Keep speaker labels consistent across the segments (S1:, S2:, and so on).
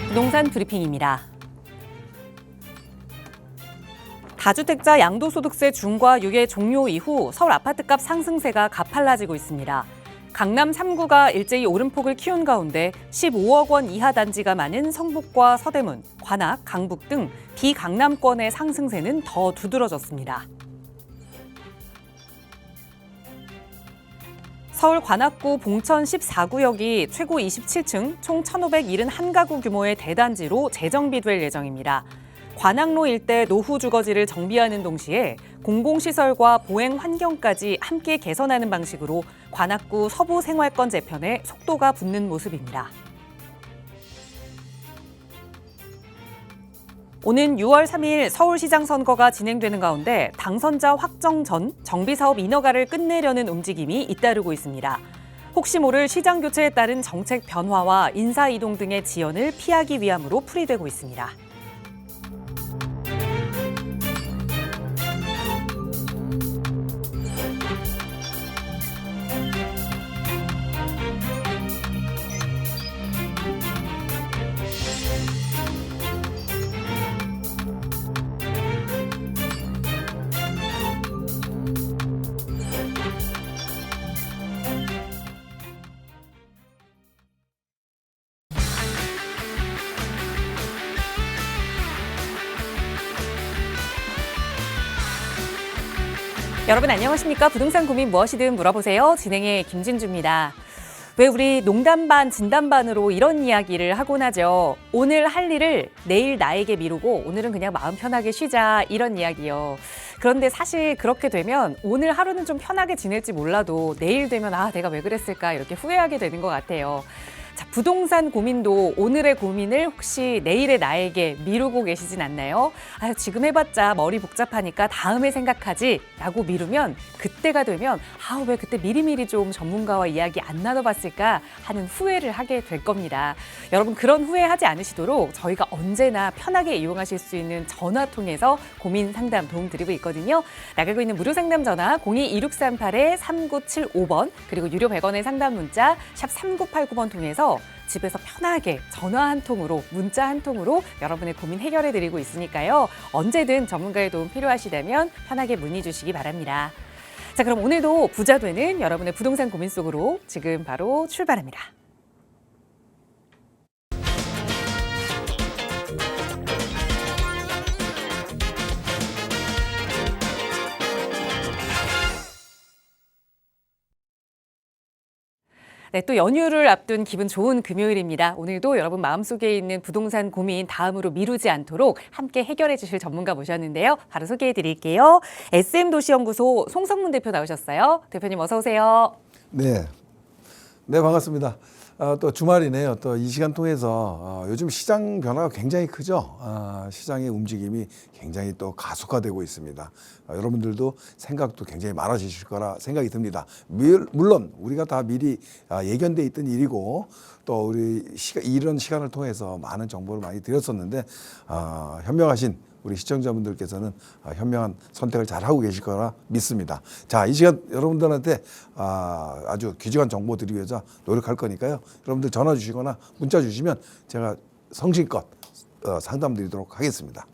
S1: 부동산 브리핑입니다. 다주택자 양도소득세 중과 유예 종료 이후 서울 아파트값 상승세가 가팔라지고 있습니다. 강남 3구가 일제히 오름폭을 키운 가운데 15억 원 이하 단지가 많은 성북과 서대문, 관악, 강북 등 비강남권의 상승세는 더 두드러졌습니다. 서울 관악구 봉천 14구역이 최고 27층 총 1,571가구 규모의 대단지로 재정비될 예정입니다. 관악로 일대 노후 주거지를 정비하는 동시에 공공시설과 보행 환경까지 함께 개선하는 방식으로 관악구 서부 생활권 재편에 속도가 붙는 모습입니다. 오는 6월 3일 서울시장 선거가 진행되는 가운데 당선자 확정 전 정비사업 인허가를 끝내려는 움직임이 잇따르고 있습니다. 혹시 모를 시장 교체에 따른 정책 변화와 인사 이동 등의 지연을 피하기 위함으로 풀이되고 있습니다. 여러분 안녕하십니까? 부동산 고민 무엇이든 물어보세요. 진행의 김진주입니다. 왜 우리 농담 반 진담 반으로 이런 이야기를 하곤 하죠. 오늘 할 일을 내일 나에게 미루고 오늘은 그냥 마음 편하게 쉬자 이런 이야기요. 그런데 사실 그렇게 되면 오늘 하루는 좀 편하게 지낼지 몰라도 내일 되면 내가 왜 그랬을까 이렇게 후회하게 되는 것 같아요. 자, 부동산 고민도 오늘의 고민을 혹시 내일의 나에게 미루고 계시진 않나요? 지금 해봤자 머리 복잡하니까 다음에 생각하지 라고 미루면 그때가 되면 왜 그때 미리미리 좀 전문가와 이야기 안 나눠봤을까 하는 후회를 하게 될 겁니다. 여러분 그런 후회하지 않으시도록 저희가 언제나 편하게 이용하실 수 있는 전화 통해서 고민 상담 도움드리고 있거든요. 나가고 있는 무료 상담 전화 02-2638-3975번 그리고 유료 100원의 상담 문자 샵 3989번 통해서 집에서 편하게 전화 한 통으로 문자 한 통으로 여러분의 고민 해결해 드리고 있으니까요. 언제든 전문가의 도움 필요하시다면 편하게 문의 주시기 바랍니다. 자, 그럼 오늘도 부자 되는 여러분의 부동산 고민 속으로 지금 바로 출발합니다. 네, 또 연휴를 앞둔 기분 좋은 금요일입니다. 오늘도 여러분 마음속에 있는 부동산 고민 다음으로 미루지 않도록 함께 해결해 주실 전문가 모셨는데요. 바로 소개해 드릴게요. SM도시연구소 송성문 대표 나오셨어요. 대표님 어서 오세요.
S2: 네, 반갑습니다. 또 주말이네요. 또 이 시간 통해서 요즘 시장 변화가 굉장히 크죠. 시장의 움직임이 굉장히 또 가속화되고 있습니다. 여러분들도 생각도 굉장히 많아지실 거라 생각이 듭니다. 물론 우리가 다 미리 예견돼 있던 일이고 또 우리 이런 시간을 통해서 많은 정보를 많이 드렸었는데 현명하신 우리 시청자분들께서는 현명한 선택을 잘하고 계실 거라 믿습니다. 자, 이 시간 여러분들한테 아주 귀중한 정보 드리기 위해서 노력할 거니까요. 여러분들 전화 주시거나 문자 주시면 제가 성심껏 상담 드리도록 하겠습니다.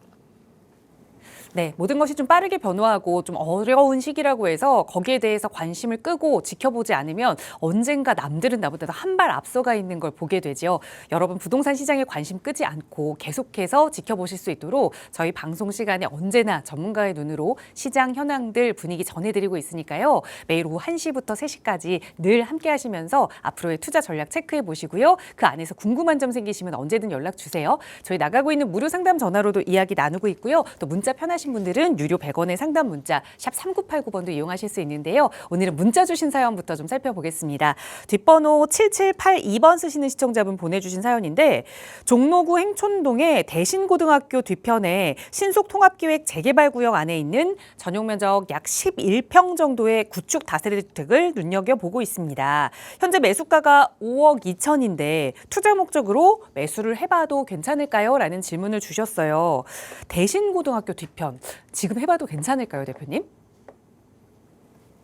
S1: 네, 모든 것이 좀 빠르게 변화하고 좀 어려운 시기라고 해서 거기에 대해서 관심을 끄고 지켜보지 않으면 언젠가 남들은 나보다 한 발 앞서가 있는 걸 보게 되죠. 여러분 부동산 시장에 관심 끄지 않고 계속해서 지켜보실 수 있도록 저희 방송 시간에 언제나 전문가의 눈으로 시장 현황들 분위기 전해드리고 있으니까요. 매일 오후 1시부터 3시까지 늘 함께 하시면서 앞으로의 투자 전략 체크해 보시고요. 그 안에서 궁금한 점 생기시면 언제든 연락 주세요. 저희 나가고 있는 무료 상담 전화로도 이야기 나누고 있고요. 또 문자 편하신 분들은 유료 100원의 상담 문자 샵 3989번도 이용하실 수 있는데요. 오늘은 문자 주신 사연부터 좀 살펴보겠습니다. 뒷번호 7782번 쓰시는 시청자분 보내주신 사연인데 종로구 행촌동의 대신고등학교 뒤편에 신속통합기획 재개발구역 안에 있는 전용면적 약 11평 정도의 구축 다세대 주택을 눈여겨보고 있습니다. 현재 매수가가 5억 2천인데 투자 목적으로 매수를 해봐도 괜찮을까요? 라는 질문을 주셨어요. 대신고등학교 뒤편 지금 해봐도 괜찮을까요, 대표님?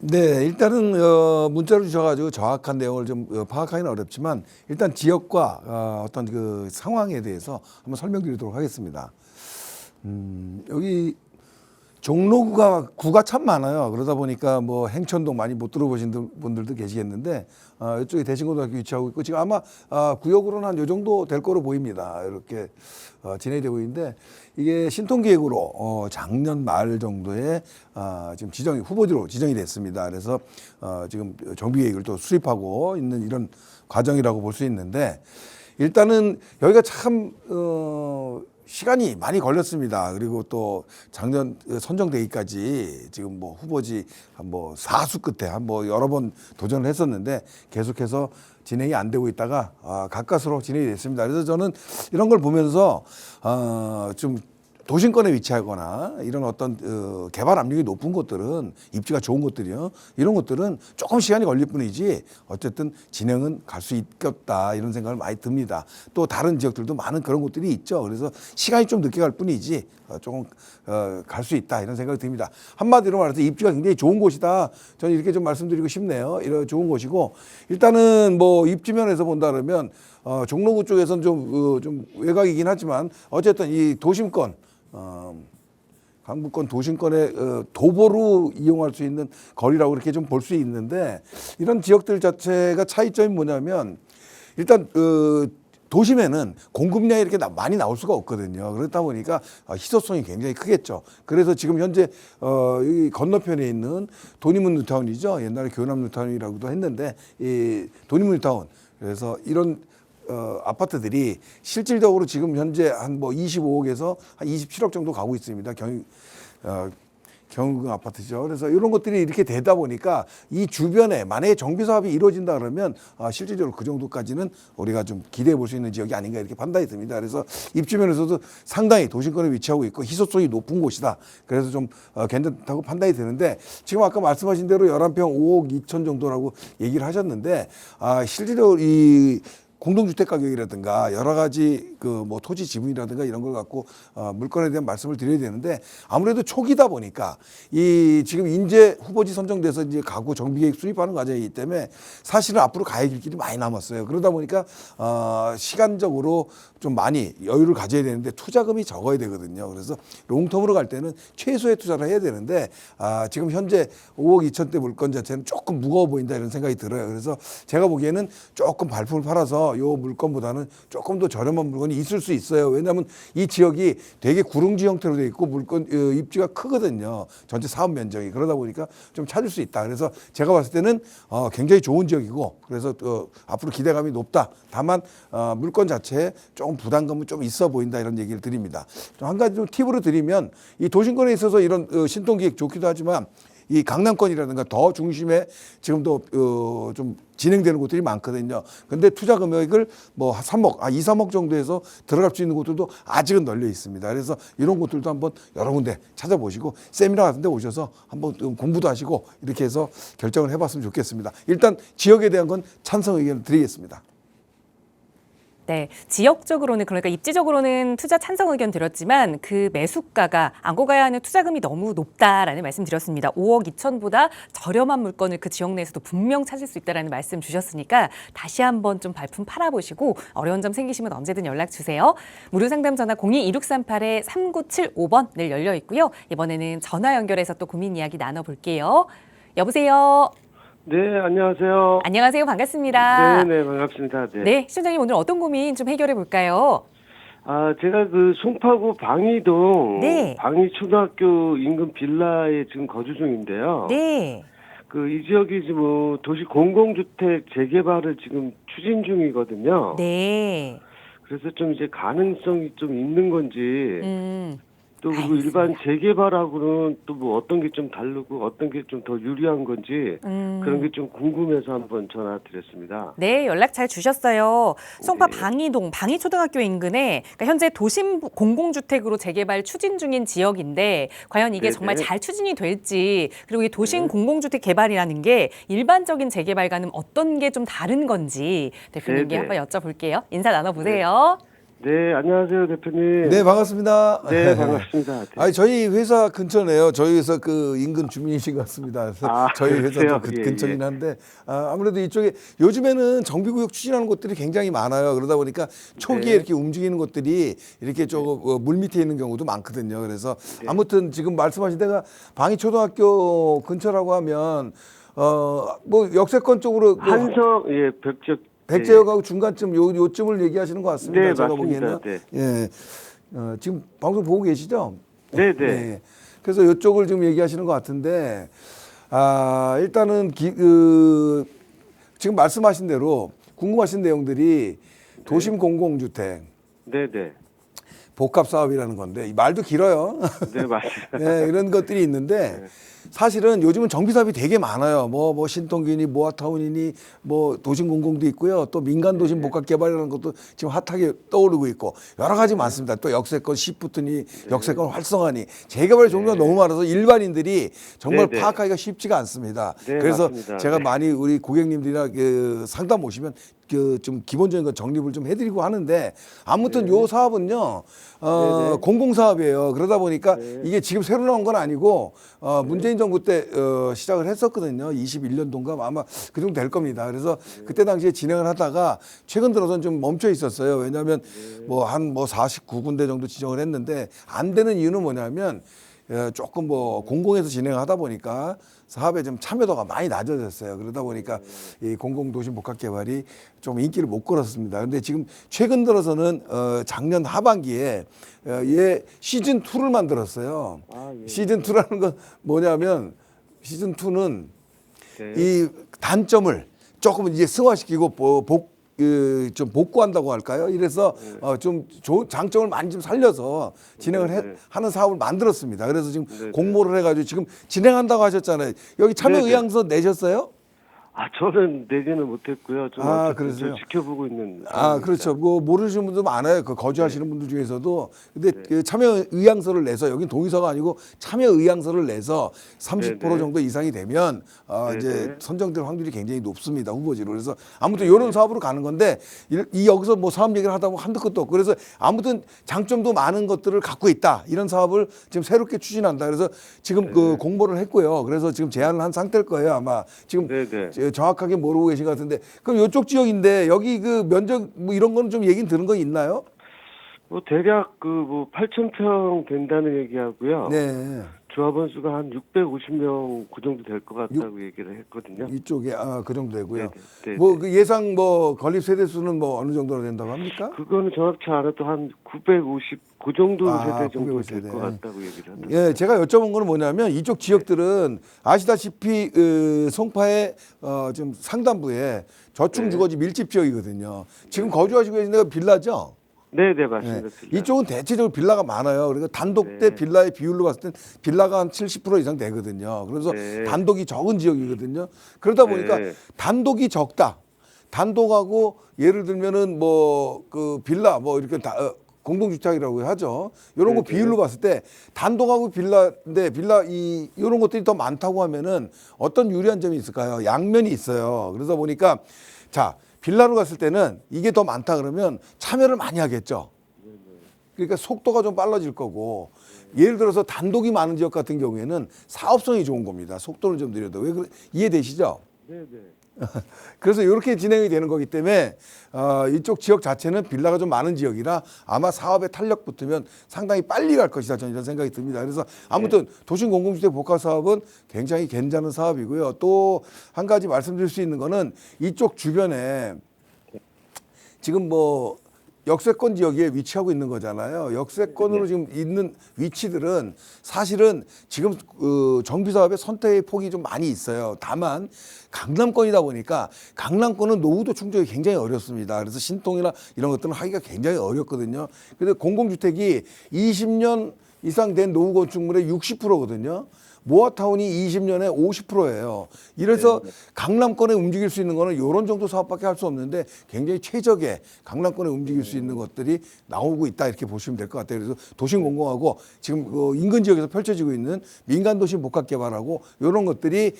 S2: 네, 일단은 문자를 주셔가지고 정확한 내용을 좀 파악하기는 어렵지만 일단 지역과 어떤 그 상황에 대해서 한번 설명드리도록 하겠습니다. 여기 종로구가 구가 참 많아요. 그러다 보니까 뭐 행천동 많이 못 들어보신 분들도 계시겠는데 이쪽에 대신고등학교 위치하고 있고 지금 아마 구역으로는 한 요 정도 될 거로 보입니다. 이렇게 진행되고 있는데 이게 신통기획으로 작년 말 정도에 지금 후보지로 지정이 됐습니다. 그래서 지금 정비계획을 또 수립하고 있는 이런 과정이라고 볼 수 있는데 일단은 여기가 참 시간이 많이 걸렸습니다. 그리고 또 작년 선정되기까지 지금 뭐 후보지 뭐 사수 끝에 뭐 여러 번 도전을 했었는데 계속해서 진행이 안 되고 있다가 가까스로 진행이 됐습니다. 그래서 저는 이런 걸 보면서 좀 도심권에 위치하거나 이런 어떤 개발 압력이 높은 곳들은 입지가 좋은 곳들이요. 이런 것들은 조금 시간이 걸릴 뿐이지 어쨌든 진행은 갈 수 있겠다 이런 생각을 많이 듭니다. 또 다른 지역들도 많은 그런 곳들이 있죠. 그래서 시간이 좀 늦게 갈 뿐이지 조금 갈 수 있다 이런 생각이 듭니다. 한마디로 말해서 입지가 굉장히 좋은 곳이다. 저는 이렇게 좀 말씀드리고 싶네요. 이런 좋은 곳이고 일단은 뭐 입지 면에서 본다 그러면 종로구 쪽에서는 좀 외곽이긴 하지만 어쨌든 이 도심권 강북권 도심권의 도보로 이용할 수 있는 거리라고 이렇게 좀 볼 수 있는데 이런 지역들 자체가 차이점이 뭐냐면 일단 도심에는 공급량이 이렇게 많이 나올 수가 없거든요. 그렇다 보니까 희소성이 굉장히 크겠죠. 그래서 지금 현재 이 건너편에 있는 도니문 뉴타운이죠. 옛날에 교남 뉴타운이라고도 했는데 이 도니문 뉴타운 그래서 이런 아파트들이 실질적으로 지금 현재 한 뭐 25억에서 한 27억 정도 가고 있습니다. 경유경 아파트죠. 그래서 이런 것들이 이렇게 되다 보니까 이 주변에 만약에 정비 사업이 이루어진다 그러면 실질적으로 그 정도까지는 우리가 좀 기대해 볼 수 있는 지역이 아닌가 이렇게 판단이 듭니다. 그래서 입주면에서도 상당히 도심권에 위치하고 있고 희소성이 높은 곳이다. 그래서 좀 괜찮다고 판단이 되는데 지금 아까 말씀하신 대로 11평 5억 2천 정도라고 얘기를 하셨는데 실질적으로 이 공동주택 가격이라든가 여러 가지 그 뭐 토지 지분이라든가 이런 걸 갖고 물건에 대한 말씀을 드려야 되는데 아무래도 초기다 보니까 이 지금 인재 후보지 선정돼서 이제 가구 정비계획 수립하는 과정이기 때문에 사실은 앞으로 가야 될 길이 많이 남았어요. 그러다 보니까 시간적으로 좀 많이 여유를 가져야 되는데 투자금이 적어야 되거든요. 그래서 롱텀으로 갈 때는 최소의 투자를 해야 되는데 지금 현재 5억 2천대 물건 자체는 조금 무거워 보인다 이런 생각이 들어요. 그래서 제가 보기에는 조금 발품을 팔아서 요 물건보다는 조금 더 저렴한 물건이 있을 수 있어요. 왜냐하면 이 지역이 되게 구릉지 형태로 되어 있고 물건 입지가 크거든요. 전체 사업 면적이. 그러다 보니까 좀 찾을 수 있다. 그래서 제가 봤을 때는 굉장히 좋은 지역이고 그래서 앞으로 기대감이 높다. 다만 물건 자체에 조금 부담감은 좀 있어 보인다 이런 얘기를 드립니다. 한 가지 좀 팁으로 드리면 이 도심권에 있어서 이런 신통기획 좋기도 하지만 이 강남권이라든가 더 중심에 지금도 좀 진행되는 곳들이 많거든요. 근데 투자 금액을 뭐 3억, 2, 3억 정도에서 들어갈 수 있는 곳들도 아직은 널려 있습니다. 그래서 이런 곳들도 한번 여러 군데 찾아보시고 세미나 같은 데 오셔서 한번 공부도 하시고 이렇게 해서 결정을 해봤으면 좋겠습니다. 일단 지역에 대한 건 찬성 의견을 드리겠습니다.
S1: 네, 지역적으로는 그러니까 입지적으로는 투자 찬성 의견 드렸지만 그 매수가가 안고 가야 하는 투자금이 너무 높다라는 말씀 드렸습니다. 5억 2천보다 저렴한 물건을 그 지역 내에서도 분명 찾을 수 있다라는 말씀 주셨으니까 다시 한번 좀 발품 팔아보시고 어려운 점 생기시면 언제든 연락 주세요. 무료 상담 전화 02-2638-3975번 늘 열려 있고요. 이번에는 전화 연결해서 또 고민 이야기 나눠볼게요. 여보세요.
S3: 네, 안녕하세요.
S1: 안녕하세요. 반갑습니다.
S3: 네, 반갑습니다. 네.
S1: 네, 시청자님 오늘 어떤 고민 좀 해결해 볼까요?
S3: 제가 그 송파구 방이동
S1: 네.
S3: 방이초등학교 인근 빌라에 지금 거주 중인데요.
S1: 네.
S3: 이 지역이 지금 도시 공공주택 재개발을 지금 추진 중이거든요.
S1: 네.
S3: 그래서 좀 이제 가능성이 좀 있는 건지 또 그리고
S1: 알겠습니다.
S3: 일반 재개발하고는 또 뭐 어떤 게 좀 다르고 어떤 게 좀 더 유리한 건지 그런 게 좀 궁금해서 한번 전화 드렸습니다.
S1: 네, 연락 잘 주셨어요. 송파
S3: 네.
S1: 방이동 방이초등학교 인근에 그러니까 현재 도심 공공주택으로 재개발 추진 중인 지역인데 과연 이게
S3: 네네.
S1: 정말 잘 추진이 될지 그리고 이 도심
S3: 네.
S1: 공공주택 개발이라는 게 일반적인 재개발과는 어떤 게 좀 다른 건지 대표님께
S3: 네네.
S1: 한번 여쭤볼게요. 인사 나눠보세요.
S3: 네, 안녕하세요, 대표님.
S2: 네, 반갑습니다.
S3: 네, 반갑습니다. 네.
S2: 아니, 저희 회사 근처네요. 저희 회사 그 인근 주민이신 것 같습니다. 그래서
S3: 아,
S2: 저희 회사도
S3: 그러세요?
S2: 그
S3: 예,
S2: 근처긴
S3: 예.
S2: 한데 아무래도 이쪽에 요즘에는 정비구역 추진하는 곳들이 굉장히 많아요. 그러다 보니까 초기에
S3: 네.
S2: 이렇게 움직이는 곳들이 이렇게 조금 물 밑에 있는 경우도 많거든요. 그래서
S3: 네.
S2: 아무튼 지금 말씀하신 데가 방위초등학교 근처라고 하면 뭐 역세권 쪽으로 그
S3: 한성, 예, 벽적.
S2: 백제역하고 중간쯤 요쯤을 얘기하시는 것 같습니다.
S3: 네,
S2: 제가
S3: 맞습니다.
S2: 보기에는.
S3: 네.
S2: 예. 지금 방송 보고 계시죠?
S3: 네, 네.
S2: 예. 그래서 이쪽을 지금 얘기하시는 것 같은데, 일단은 지금 말씀하신 대로 궁금하신 내용들이 도심 공공주택,
S3: 네, 네.
S2: 복합 사업이라는 건데, 이 말도 길어요.
S3: 네, 맞습니다.
S2: 네, 이런 것들이 있는데 사실은 요즘은 정비 사업이 되게 많아요. 뭐 신통균이 모아타운이니 뭐 도심공공도 있고요. 또 민간 도심 복합 개발이라는 것도 지금 핫하게 떠오르고 있고 여러 가지 많습니다. 또 역세권 시프트니 역세권 활성화니 재개발 종류가 너무 많아서 일반인들이 정말
S3: 네, 네.
S2: 파악하기가 쉽지가 않습니다.
S3: 네,
S2: 그래서
S3: 맞습니다.
S2: 제가
S3: 네.
S2: 많이 우리 고객님들이나 그 상담 오시면 그 좀 기본적인 거 정립을 좀 해드리고 하는데 아무튼 요 사업은요
S3: 네.
S2: 공공사업이에요. 그러다 보니까
S3: 네.
S2: 이게 지금 새로 나온 건 아니고 문재인 정부 때 시작을 했었거든요. 21년도인가 아마 그 정도 될 겁니다. 그래서 그때 당시에 진행을 하다가 최근 들어서는 좀 멈춰 있었어요. 왜냐하면 뭐 한 49군데 정도 지정을 했는데 안 되는 이유는 뭐냐면 조금 뭐 공공에서 진행하다 보니까 사업에 좀 참여도가 많이 낮아졌어요. 그러다 보니까 이 공공도심 복합개발이 좀 인기를 못 끌었습니다. 그런데 지금 최근 들어서는 작년 하반기에 얘 시즌 2를 만들었어요.
S3: 아, 예.
S2: 시즌 2라는 건 뭐냐면 시즌 2는
S3: 네.
S2: 이 단점을 조금 이제 승화시키고 좀 복구한다고 할까요? 이래서 좀 장점을 많이 좀 살려서 진행을
S3: 네.
S2: 하는 사업을 만들었습니다. 그래서 지금
S3: 네.
S2: 공모를 해가지고 지금 진행한다고 하셨잖아요. 여기 참여
S3: 네.
S2: 의향서 내셨어요?
S3: 저는 내지는 못했고요. 좀
S2: 아,
S3: 어쨌든 좀
S2: 그러세요?
S3: 지켜보고 있는.
S2: 그렇죠. 뭐 모르시는 분도 많아요. 그 거주하시는 분들 중에서도. 근데
S3: 네.
S2: 그 참여 의향서를 내서 여긴 동의서가 아니고 참여 의향서를 내서 30%
S3: 네, 네.
S2: 정도 이상이 되면
S3: 네,
S2: 이제
S3: 네.
S2: 선정될 확률이 굉장히 높습니다. 후보지로. 그래서 아무튼 이런 사업으로 가는 건데 이 여기서 뭐 사업 얘기를 하다 보면 한도 끝도 없고 그래서 아무튼 장점도 많은 것들을 갖고 있다. 이런 사업을 지금 새롭게 추진한다. 그래서 지금 그 공모를 했고요. 그래서 지금 제안을 한 상태일 거예요. 아마 지금
S3: 네, 네.
S2: 정확하게 모르고 계신 것 같은데 그럼 이쪽 지역인데 여기 그 면적 뭐 이런 거는 좀 얘기는 들은 거 있나요?
S3: 뭐 대략 그 뭐 8,000평 된다는 얘기하고요.
S2: 네.
S3: 조합원 수가 한 650명 그 정도 될 것 같다고 얘기를 했거든요.
S2: 이쪽에 그 정도 되고요.
S3: 네, 네,
S2: 뭐
S3: 네.
S2: 그 예상 뭐 건립 세대 수는 뭐 어느 정도로 된다고 합니까?
S3: 그거는 정확치 않아도 한 950 그 정도 세대 정도
S2: 950
S3: 될
S2: 세대.
S3: 것 같다고 얘기를 하더라고요.
S2: 예, 제가 여쭤본 거는 뭐냐면 이쪽 지역들은 아시다시피 송파의 좀 상단부에 저층 주거지 밀집 지역이거든요. 지금 거주하시고 계신 데가 빌라죠?
S3: 네, 네,
S2: 예.
S3: 맞습니다. 빌라.
S2: 이쪽은 대체적으로 빌라가 많아요. 그러니까 단독 대
S3: 네.
S2: 빌라의 비율로 봤을 땐 빌라가 한 70% 이상 되거든요. 그래서
S3: 네.
S2: 단독이 적은 지역이거든요. 그러다 보니까
S3: 네.
S2: 단독이 적다. 단독하고 예를 들면은 뭐 그 빌라 뭐 이렇게 공동주택이라고 하죠. 이런 거
S3: 네,
S2: 비율로 봤을 때 단독하고 빌라인데 빌라 이런 것들이 더 많다고 하면은 어떤 유리한 점이 있을까요? 양면이 있어요. 그러다 보니까 자 빌라로 갔을 때는 이게 더 많다 그러면 참여를 많이 하겠죠. 그러니까 속도가 좀 빨라질 거고 예를 들어서 단독이 많은 지역 같은 경우에는 사업성이 좋은 겁니다. 속도를 좀 느려도 이해되시죠?
S3: 네, 네.
S2: 그래서 이렇게 진행이 되는 거기 때문에 이쪽 지역 자체는 빌라가 좀 많은 지역이라 아마 사업에 탄력 붙으면 상당히 빨리 갈 것이다 저는 이런 생각이 듭니다. 그래서 아무튼 도심 공공주택 복합 사업은 굉장히 괜찮은 사업이고요. 또 한 가지 말씀드릴 수 있는 거는 이쪽 주변에 지금 뭐 역세권 지역에 위치하고 있는 거잖아요. 역세권으로 지금 있는 위치들은 사실은 지금 정비 사업의 선택의 폭이 좀 많이 있어요. 다만 강남권이다 보니까 강남권은 노후도 충족이 굉장히 어렵습니다. 그래서 신통이나 이런 것들은 하기가 굉장히 어렵거든요. 근데 공공주택이 20년 이상 된 노후 건축물의 60%거든요. 모아타운이 20년에 50%예요. 이래서
S3: 네.
S2: 강남권에 움직일 수 있는 거는 이런 정도 사업밖에 할 수 없는데 굉장히 최적의 강남권에 움직일 수 있는 것들이 나오고 있다 이렇게 보시면 될 것 같아요. 그래서 도심공공하고 지금 그 인근 지역에서 펼쳐지고 있는 민간 도시 복합 개발하고 이런 것들이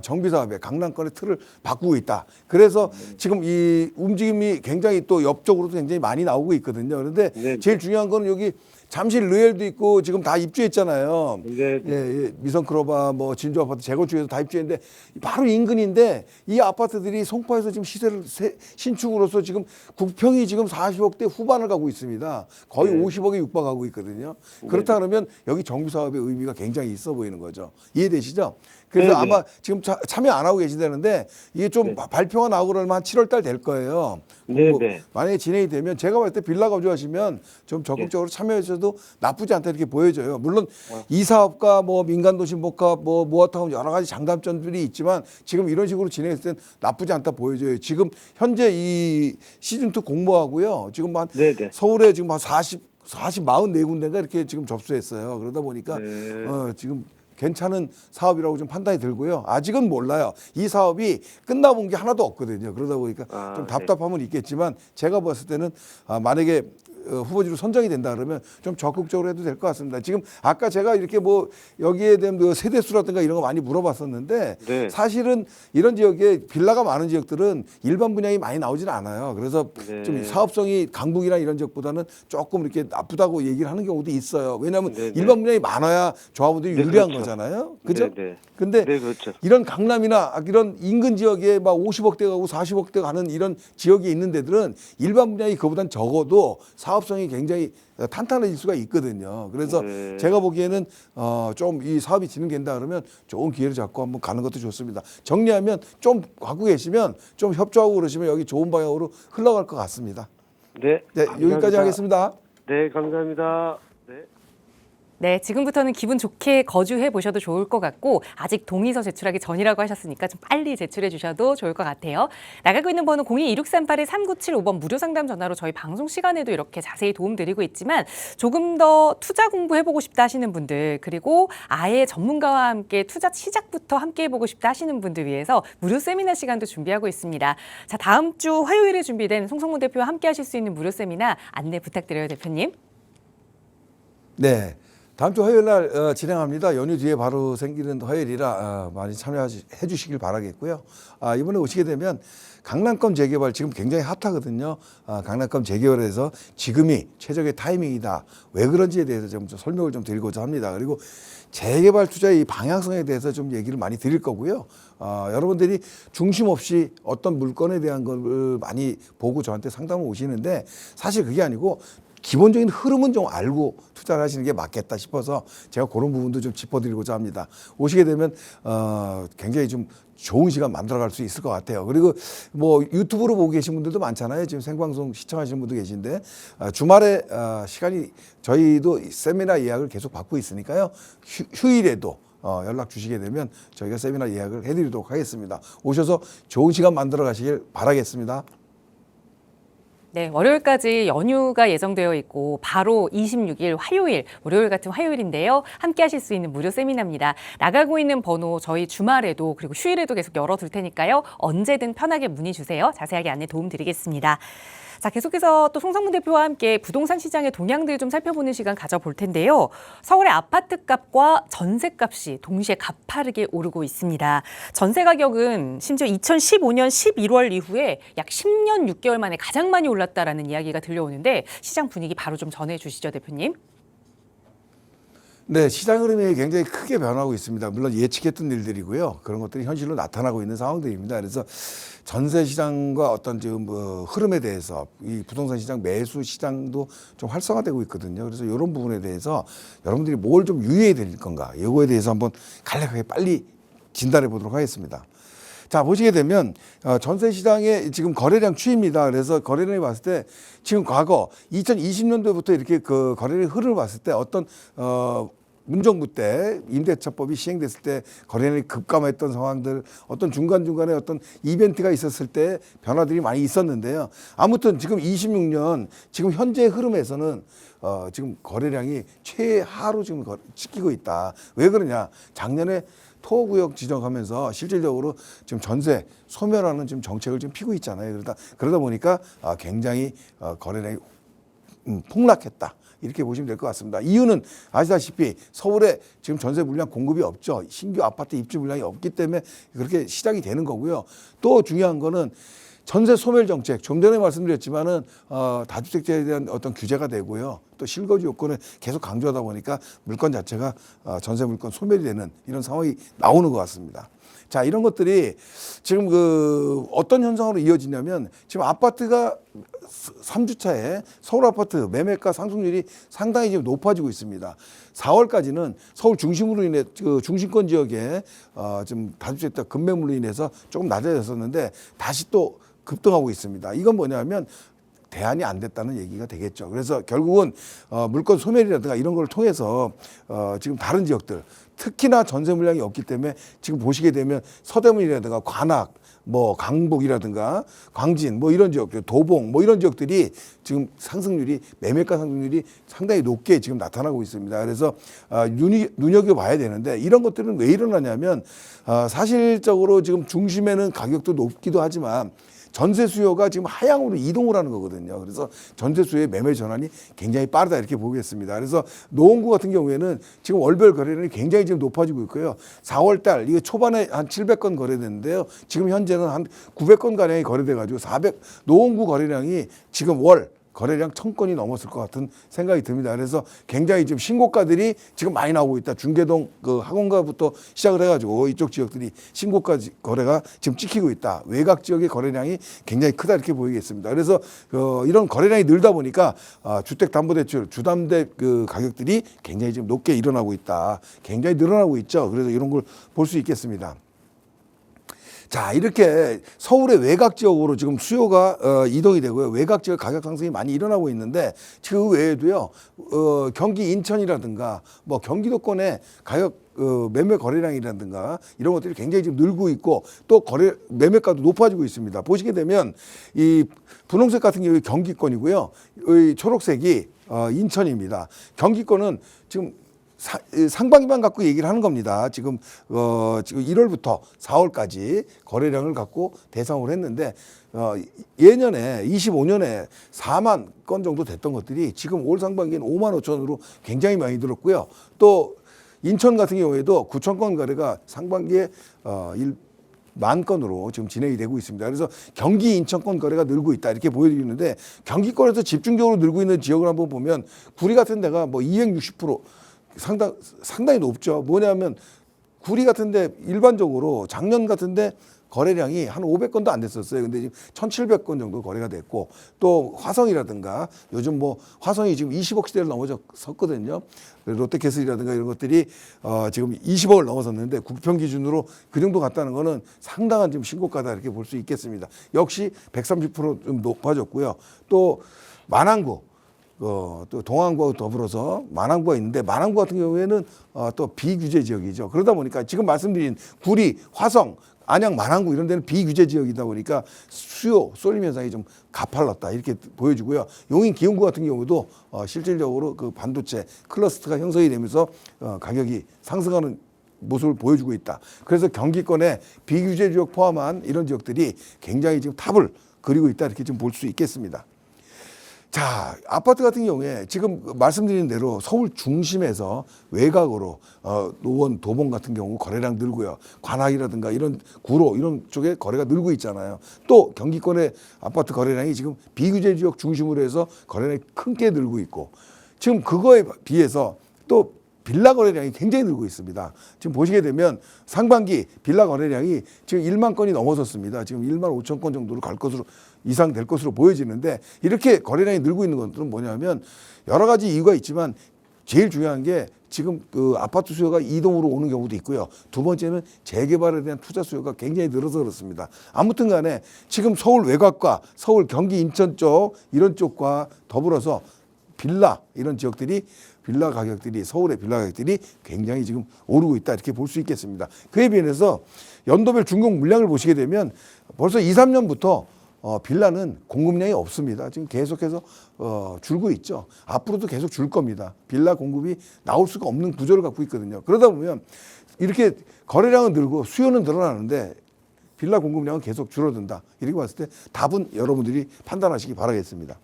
S2: 정비 사업에 강남권의 틀을 바꾸고 있다. 그래서 지금 이 움직임이 굉장히 또 옆쪽으로도 굉장히 많이 나오고 있거든요. 그런데
S3: 네.
S2: 제일 중요한 거는 여기 잠실 르엘도 있고 지금 다 입주했잖아요.
S3: 네.
S2: 예, 미성크로바 뭐 진주 아파트 재건축에서 다 입주했는데 바로 인근인데 이 아파트들이 송파에서 지금 시세를 신축으로서 지금 국평이 지금 40억대 후반을 가고 있습니다. 거의
S3: 네.
S2: 50억에 육박하고 있거든요. 그렇다 그러면 여기 정비 사업의 의미가 굉장히 있어 보이는 거죠. 이해되시죠? 그래서
S3: 네, 네.
S2: 아마 지금 참여 안 하고 계시다는데 이게 좀 발표가 나오고 그러면 한 7월 달 될 거예요.
S3: 네,
S2: 뭐
S3: 네.
S2: 만약에 진행이 되면 제가 봤을 때 빌라 거주하시면 좀 적극적으로 참여하셔도 나쁘지 않다 이렇게 보여져요. 물론 이 사업과 뭐 민간도시 복합 뭐 모아타운 여러 가지 장단점들이 있지만 지금 이런 식으로 진행했을 땐 나쁘지 않다 보여져요. 지금 현재 이 시즌2 공모하고요. 지금 한
S3: 네, 네.
S2: 서울에 지금 한 44군데인가 이렇게 지금 접수했어요. 그러다 보니까
S3: 네.
S2: 지금 괜찮은 사업이라고 좀 판단이 들고요. 아직은 몰라요. 이 사업이 끝나본 게 하나도 없거든요. 그러다 보니까 좀
S3: 네.
S2: 답답함은 있겠지만 제가 봤을 때는 만약에 후보지로 선정이 된다 그러면 좀 적극적으로 해도 될 것 같습니다. 지금 아까 제가 이렇게 뭐 여기에 대한 그 세대수라든가 이런 거 많이 물어봤었는데
S3: 네.
S2: 사실은 이런 지역에 빌라가 많은 지역들은 일반 분양이 많이 나오지는 않아요. 그래서
S3: 네.
S2: 좀 사업성이 강북이나 이런 지역보다는 조금 이렇게 나쁘다고 얘기를 하는 경우도 있어요. 왜냐하면
S3: 네, 네.
S2: 일반 분양이 많아야 조합원들이
S3: 네,
S2: 유리한
S3: 그렇죠.
S2: 거잖아요. 그죠?
S3: 네, 네.
S2: 근데
S3: 네, 그렇죠.
S2: 이런 강남이나 이런 인근 지역에 막 50억대 가고 40억대 가는 이런 지역이 있는 데들은 일반 분양이 그보단 적어도 사업성이 굉장히 탄탄해질 수가 있거든요. 그래서
S3: 네.
S2: 제가 보기에는 좀 이 사업이 진행된다 그러면 좋은 기회를 잡고 한번 가는 것도 좋습니다. 정리하면 좀 갖고 계시면 좀 협조하고 그러시면 여기 좋은 방향으로 흘러갈 것 같습니다.
S3: 네.
S2: 네,
S3: 감사합니다.
S2: 여기까지 하겠습니다.
S3: 네, 감사합니다. 네.
S1: 네, 지금부터는 기분 좋게 거주해 보셔도 좋을 것 같고 아직 동의서 제출하기 전이라고 하셨으니까 좀 빨리 제출해 주셔도 좋을 것 같아요. 나가고 있는 번호 02-2638-3975번 무료 상담 전화로 저희 방송 시간에도 이렇게 자세히 도움드리고 있지만 조금 더 투자 공부해보고 싶다 하시는 분들 그리고 아예 전문가와 함께 투자 시작부터 함께 해보고 싶다 하시는 분들 위해서 무료 세미나 시간도 준비하고 있습니다. 자, 다음 주 화요일에 준비된 송성문 대표와 함께 하실 수 있는 무료 세미나 안내 부탁드려요, 대표님.
S2: 네. 다음 주 화요일 날 진행합니다. 연휴 뒤에 바로 생기는 화요일이라 많이 참여해 주시길 바라겠고요. 이번에 오시게 되면 강남권 재개발 지금 굉장히 핫하거든요. 강남권 재개발에서 지금이 최적의 타이밍이다. 왜 그런지에 대해서 좀 설명을 좀 드리고자 합니다. 그리고 재개발 투자의 이 방향성에 대해서 좀 얘기를 많이 드릴 거고요. 여러분들이 중심 없이 어떤 물건에 대한 걸 많이 보고 저한테 상담을 오시는데 사실 그게 아니고 기본적인 흐름은 좀 알고 투자를 하시는 게 맞겠다 싶어서 제가 그런 부분도 좀 짚어드리고자 합니다. 오시게 되면 굉장히 좀 좋은 시간 만들어갈 수 있을 것 같아요. 그리고 뭐 유튜브로 보고 계신 분들도 많잖아요. 지금 생방송 시청하시는 분도 계신데 주말에 시간이 저희도 세미나 예약을 계속 받고 있으니까요. 휴일에도 연락 주시게 되면 저희가 세미나 예약을 해드리도록 하겠습니다. 오셔서 좋은 시간 만들어 가시길 바라겠습니다.
S1: 네, 월요일까지 연휴가 예정되어 있고 바로 26일 화요일, 월요일 같은 화요일인데요. 함께 하실 수 있는 무료 세미나입니다. 나가고 있는 번호 저희 주말에도 그리고 휴일에도 계속 열어둘 테니까요. 언제든 편하게 문의 주세요. 자세하게 안내 도움 드리겠습니다. 자, 계속해서 또 송성문 대표와 함께 부동산 시장의 동향들 좀 살펴보는 시간 가져볼 텐데요. 서울의 아파트 값과 전세 값이 동시에 가파르게 오르고 있습니다. 전세 가격은 심지어 2015년 11월 이후에 약 10년 6개월 만에 가장 많이 올랐다라는 이야기가 들려오는데 시장 분위기 바로 좀 전해 주시죠, 대표님.
S2: 네, 시장 흐름이 굉장히 크게 변하고 있습니다. 물론 예측했던 일들이고요. 그런 것들이 현실로 나타나고 있는 상황들입니다. 그래서 전세 시장과 어떤 지금 흐름에 대해서 이 부동산 시장 매수 시장도 좀 활성화되고 있거든요. 그래서 이런 부분에 대해서 여러분들이 뭘 좀 유의해야 될 건가, 이거에 대해서 한번 간략하게 빨리 진단해 보도록 하겠습니다. 자, 보시게 되면 전세 시장의 지금 거래량 추이입니다. 그래서 거래량이 봤을 때 지금 과거 2020년도부터 이렇게 그 거래량 흐름을 봤을 때 어떤 문정부 때 임대차법이 시행됐을 때 거래량이 급감했던 상황들, 어떤 중간중간에 어떤 이벤트가 있었을 때 변화들이 많이 있었는데요. 아무튼 지금 26년 지금 현재 흐름에서는 지금 거래량이 최하로 지금 찍히고 있다. 왜 그러냐? 작년에 토구역 지정하면서 실질적으로 지금 전세 소멸하는 지금 정책을 지금 피고 있잖아요. 그러다 보니까 굉장히 거래량이 폭락했다. 이렇게 보시면 될 것 같습니다. 이유는 아시다시피 서울에 지금 전세 물량 공급이 없죠. 신규 아파트 입주 물량이 없기 때문에 그렇게 시작이 되는 거고요. 또 중요한 거는 전세 소멸 정책, 좀 전에 말씀드렸지만은 다주택자에 대한 어떤 규제가 되고요. 또 실거주 요건을 계속 강조하다 보니까 물건 자체가 전세 물건 소멸이 되는 이런 상황이 나오는 것 같습니다. 자, 이런 것들이 지금 어떤 현상으로 이어지냐면 지금 아파트가 3주차에 서울 아파트 매매가 상승률이 상당히 지금 높아지고 있습니다. 4월까지는 서울 중심으로 인해 중심권 지역에 좀 다주택자 급매물로 인해서 조금 낮아졌었는데 다시 또 급등하고 있습니다. 이건 뭐냐면 대안이 안 됐다는 얘기가 되겠죠. 그래서 결국은 물건 소멸이라든가 이런 걸 통해서 지금 다른 지역들 특히나 전세 물량이 없기 때문에 지금 보시게 되면 서대문이라든가 관악, 뭐 강북이라든가 광진, 뭐 이런 지역들, 도봉, 뭐 이런 지역들이 지금 상승률이 매매가 상승률이 상당히 높게 지금 나타나고 있습니다. 그래서 눈여겨봐야 되는데 이런 것들은 왜 일어나냐면 사실적으로 지금 중심에는 가격도 높기도 하지만 전세 수요가 지금 하향으로 이동을 하는 거거든요. 그래서 전세 수요의 매매 전환이 굉장히 빠르다 이렇게 보겠습니다. 그래서 노원구 같은 경우에는 지금 월별 거래량이 굉장히 지금 높아지고 있고요. 4월 달 이게 초반에 한 700건 거래됐는데요. 지금 현재는 한 900건 가량이 거래돼 가지고 노원구 거래량이 지금 월 거래량 1000건이 넘었을 것 같은 생각이 듭니다. 그래서 굉장히 지금 신고가들이 지금 많이 나오고 있다. 중계동 학원가부터 시작을 해가지고 이쪽 지역들이 신고가 거래가 지금 찍히고 있다. 외곽 지역의 거래량이 굉장히 크다 이렇게 보이겠습니다. 그래서 이런 거래량이 늘다 보니까 주택담보대출, 주담대 가격들이 굉장히 지금 높게 일어나고 있다. 굉장히 늘어나고 있죠. 그래서 이런 걸 볼 수 있겠습니다. 자, 이렇게 서울의 외곽 지역으로 지금 수요가 이동이 되고요. 외곽 지역 가격 상승이 많이 일어나고 있는데 그 외에도요. 경기 인천이라든가 뭐 경기도권의 가격 매매 거래량이라든가 이런 것들이 굉장히 지금 늘고 있고 또 매매가도 높아지고 있습니다. 보시게 되면 이 분홍색 같은 경우에 경기권이고요. 이 초록색이 인천입니다. 경기권은 지금 상반기만 갖고 얘기를 하는 겁니다. 지금 1월부터 4월까지 거래량을 갖고 대상으로 했는데 예년에 25년에 4만 건 정도 됐던 것들이 지금 올 상반기에는 5만 5천으로 굉장히 많이 늘었고요. 또 인천 같은 경우에도 9천 건 거래가 상반기에 1만 건으로 지금 진행이 되고 있습니다. 그래서 경기 인천권 거래가 늘고 있다 이렇게 보여지는데 경기권에서 집중적으로 늘고 있는 지역을 한번 보면 구리 같은 데가 뭐 260% 상당히 높죠. 뭐냐면 구리 같은데 일반적으로 작년 같은데 거래량이 한 500건도 안 됐었어요. 근데 지금 1,700건 정도 거래가 됐고 또 화성이라든가 요즘 뭐 화성이 지금 20억 시대를 넘어섰거든요. 롯데캐슬이라든가 이런 것들이 지금 20억을 넘어섰는데 국평 기준으로 그 정도 갔다는 거는 상당한 지금 신고가다 이렇게 볼 수 있겠습니다. 역시 130%좀 높아졌고요. 또 만안구 또 동안구와 더불어서 만안구가 있는데 만안구 같은 경우에는 또 비규제 지역이죠. 그러다 보니까 지금 말씀드린 구리, 화성, 안양, 만안구 이런 데는 비규제 지역이다 보니까 수요 쏠림 현상이 좀 가팔랐다 이렇게 보여지고요. 용인 기흥구 같은 경우도 실질적으로 그 반도체 클러스터가 형성이 되면서 가격이 상승하는 모습을 보여주고 있다. 그래서 경기권에 비규제 지역 포함한 이런 지역들이 굉장히 지금 탑을 그리고 있다 이렇게 좀 볼 수 있겠습니다. 자, 아파트 같은 경우에 지금 말씀드린 대로 서울 중심에서 외곽으로 노원, 도봉 같은 경우 거래량 늘고요. 관악이라든가 이런 구로 이런 쪽에 거래가 늘고 있잖아요. 또 경기권의 아파트 거래량이 지금 비규제 지역 중심으로 해서 거래량이 크게 늘고 있고 지금 그거에 비해서 또 빌라 거래량이 굉장히 늘고 있습니다. 지금 보시게 되면 상반기 빌라 거래량이 지금 1만 건이 넘어섰습니다. 지금 1만 5천 건 정도로 갈 것으로 이상 될 것으로 보여지는데 이렇게 거래량이 늘고 있는 것들은 뭐냐면 여러 가지 이유가 있지만 제일 중요한 게 지금 그 아파트 수요가 이동으로 오는 경우도 있고요. 두 번째는 재개발에 대한 투자 수요가 굉장히 늘어서 그렇습니다. 아무튼 간에 지금 서울 외곽과 서울 경기 인천 쪽 이런 쪽과 더불어서 빌라 이런 지역들이 빌라 가격들이 서울의 빌라 가격들이 굉장히 지금 오르고 있다 이렇게 볼 수 있겠습니다. 그에 비해서 연도별 준공 물량을 보시게 되면 벌써 2, 3년부터 빌라는 공급량이 없습니다. 지금 계속해서 줄고 있죠. 앞으로도 계속 줄 겁니다. 빌라 공급이 나올 수가 없는 구조를 갖고 있거든요. 그러다 보면 이렇게 거래량은 늘고 수요는 늘어나는데 빌라 공급량은 계속 줄어든다. 이렇게 봤을 때 답은 여러분들이 판단하시기 바라겠습니다.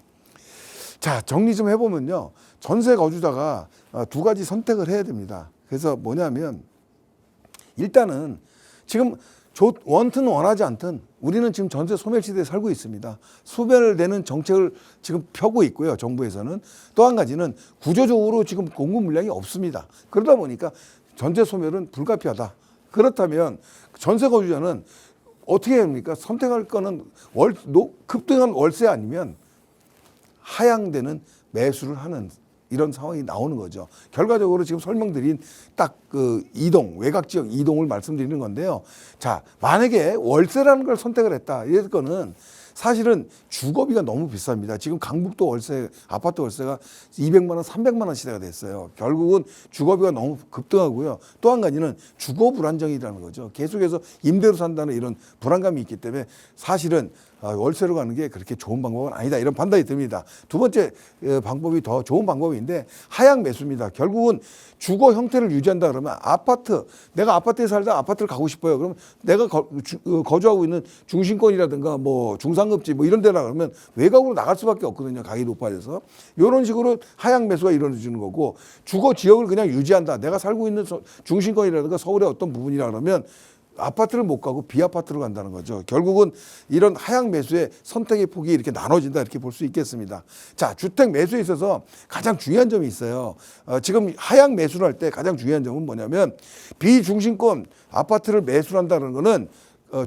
S2: 자, 정리 좀 해보면요. 전세 거주자가 두 가지 선택을 해야 됩니다. 그래서 뭐냐면 일단은 지금 원튼 원하지 않든 우리는 지금 전세 소멸 시대에 살고 있습니다. 소멸되는 정책을 지금 펴고 있고요. 정부에서는. 또 한 가지는 구조적으로 지금 공급 물량이 없습니다. 그러다 보니까 전세 소멸은 불가피하다. 그렇다면 전세 거주자는 어떻게 해야 합니까? 선택할 거는 급등한 월세 아니면 하향되는 매수를 하는 이런 상황이 나오는 거죠. 결과적으로 지금 설명드린 딱 그 외곽 지역 이동을 말씀드리는 건데요. 자, 만약에 월세라는 걸 선택을 했다. 이럴 거는 사실은 주거비가 너무 비쌉니다. 지금 강북도 월세, 아파트 월세가 200만 원, 300만 원 시대가 됐어요. 결국은 주거비가 너무 급등하고요. 또 한 가지는 주거 불안정이라는 거죠. 계속해서 임대로 산다는 이런 불안감이 있기 때문에 사실은 월세로 가는 게 그렇게 좋은 방법은 아니다. 이런 판단이 듭니다. 두 번째 방법이 더 좋은 방법인데 하향 매수입니다. 결국은 주거 형태를 유지한다 그러면 내가 아파트에 살다 아파트를 가고 싶어요. 그러면 내가 거주하고 있는 중심권이라든가 뭐 중상급지 뭐 이런 데라 그러면 외곽으로 나갈 수밖에 없거든요. 가격이 높아져서. 이런 식으로 하향 매수가 이루어지는 거고 주거 지역을 그냥 유지한다. 내가 살고 있는 중심권이라든가 서울의 어떤 부분이라 그러면 아파트를 못 가고 비아파트로 간다는 거죠. 결국은 이런 하향 매수의 선택의 폭이 이렇게 나눠진다 이렇게 볼 수 있겠습니다. 자, 주택 매수에 있어서 가장 중요한 점이 있어요. 지금 하향 매수를 할 때 가장 중요한 점은 뭐냐면 비중심권 아파트를 매수한다는 거는